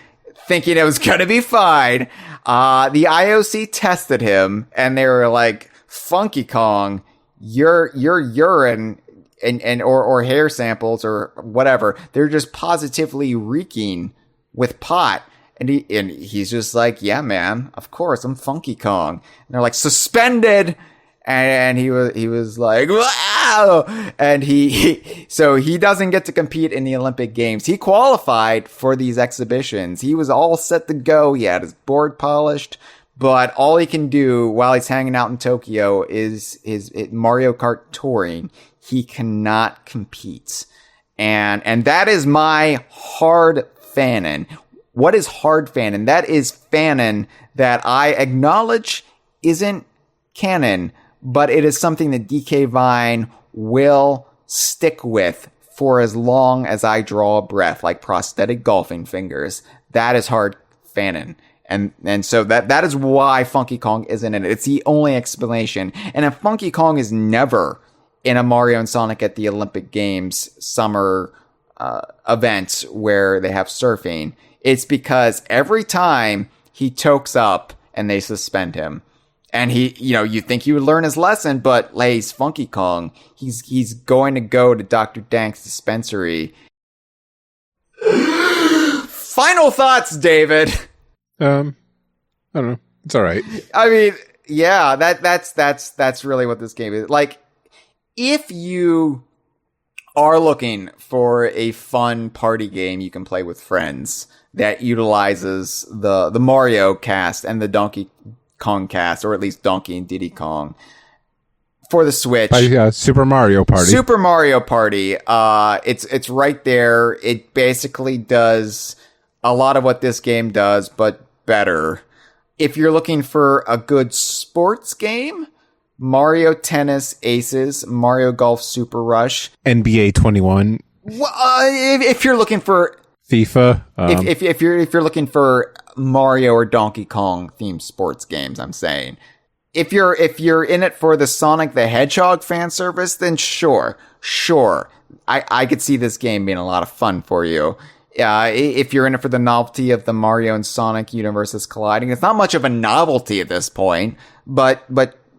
thinking it was going to be fine. The IOC tested him, and they were like, Funky Kong, your urine or hair samples or whatever, they're just positively reeking with pot. And he's just like, yeah, man, of course, I'm Funky Kong. And they're like, suspended. And he was like, wow. And so he doesn't get to compete in the Olympic Games. He qualified for these exhibitions. He was all set to go. He had his board polished, but all he can do while he's hanging out in Tokyo is Mario Kart touring. He cannot compete. And that is my hard fanon. What is hard fanon? That is fanon that I acknowledge isn't canon, but it is something that DK Vine will stick with for as long as I draw a breath, like prosthetic golfing fingers. That is hard fanon. And so that is why Funky Kong isn't in it. It's the only explanation. And if Funky Kong is never in a Mario and Sonic at the Olympic Games summer event where they have surfing, it's because every time he tokes up and they suspend him. And you think he would learn his lesson, but he's Funky Kong. He's going to go to Dr. Dank's dispensary. Final thoughts, David. I don't know. It's all right. I mean, yeah, that's really what this game is. Like, if you are looking for a fun party game you can play with friends that utilizes the Mario cast and the Donkey Kong cast, or at least Donkey and Diddy Kong for the Switch. Super Mario Party. Super Mario Party. It's right there. It basically does a lot of what this game does, but better. If you're looking for a good sports game, Mario Tennis Aces, Mario Golf Super Rush, NBA 21. If you're looking for FIFA, if you're looking for Mario or Donkey Kong themed sports games, I'm saying if you're in it for the Sonic the Hedgehog fan service, then sure. I could see this game being a lot of fun for you. If you're in it for the novelty of the Mario and Sonic universes colliding, it's not much of a novelty at this point, but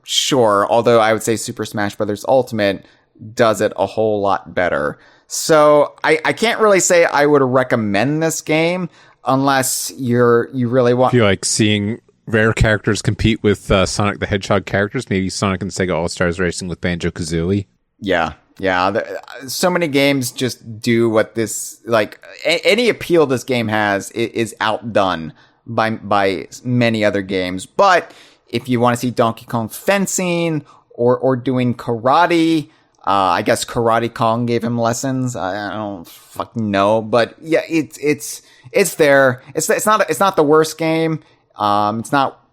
sure. Although I would say Super Smash Bros. Ultimate does it a whole lot better. So I can't really say I would recommend this game unless you really want. If you like seeing rare characters compete with Sonic the Hedgehog characters, maybe Sonic and Sega All-Stars Racing with Banjo-Kazooie. Yeah. So many games just do what this, like, any appeal this game has is outdone by many other games. But if you want to see Donkey Kong fencing or doing karate, I guess Karate Kong gave him lessons. I don't fucking know, but yeah, it's there. It's not the worst game. It's not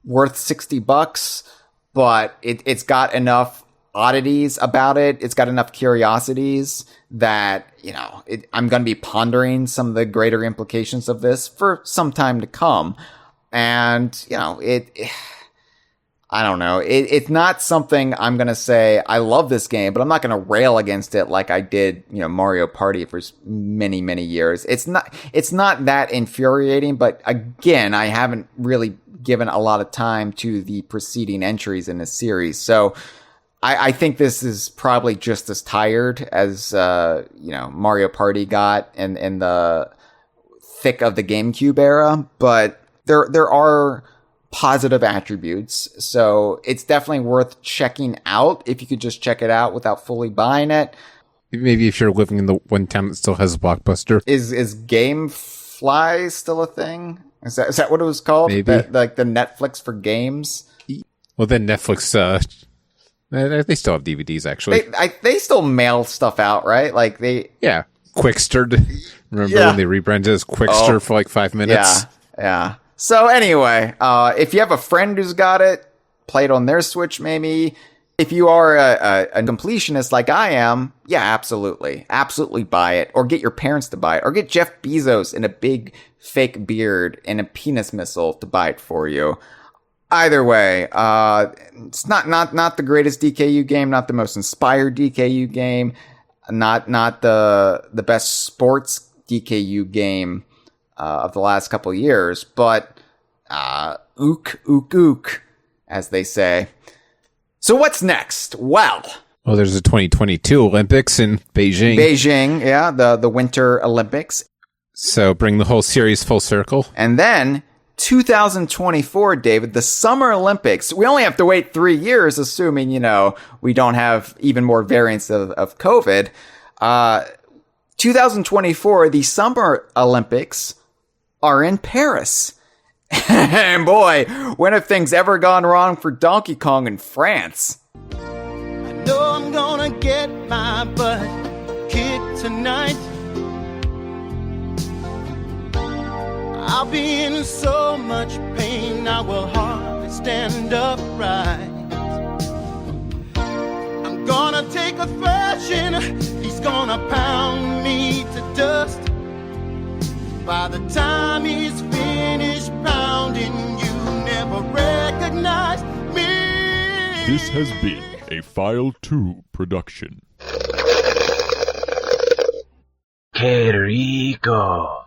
worth $60, but it's got enough oddities about it. It's got enough curiosities that, I'm going to be pondering some of the greater implications of this for some time to come. And, I don't know. It's not something I'm going to say, I love this game, but I'm not going to rail against it like I did, Mario Party for many, many years. It's not that infuriating, but again, I haven't really given a lot of time to the preceding entries in this series. So I think this is probably just as tired as, Mario Party got in the thick of the GameCube era, but there are positive attributes. So it's definitely worth checking out if you could just check it out without fully buying it. Maybe if you're living in the one town that still has a Blockbuster. Is GameFly still a thing? Is that what it was called? Maybe. Like the Netflix for games? Well, then Netflix, they still have DVDs, actually. They still mail stuff out, right? Like Yeah. Quickster. Remember when they rebranded as Quickster for like 5 minutes? Yeah. So anyway, if you have a friend who's got it, play it on their Switch maybe. If you are a completionist like I am, yeah, absolutely buy it. Or get your parents to buy it. Or get Jeff Bezos in a big fake beard and a penis missile to buy it for you. Either way, it's not the greatest DKU game, not the most inspired DKU game, not the best sports DKU game of the last couple of years, but ook, as they say. So what's next? Well, there's the 2022 Olympics in Beijing. Beijing, yeah, the Winter Olympics. So bring the whole series full circle. And then 2024, David, the Summer Olympics. We only have to wait 3 years, assuming, we don't have even more variants of COVID. 2024, the Summer Olympics are in Paris. And boy, when have things ever gone wrong for Donkey Kong in France? I know I'm gonna get my butt kicked tonight. I'll be in so much pain, I will hardly stand upright. I'm gonna take a thrashing, he's gonna pound me to dust. By the time he's finished pounding, you never recognize me. This has been a File 2 production. Que rico.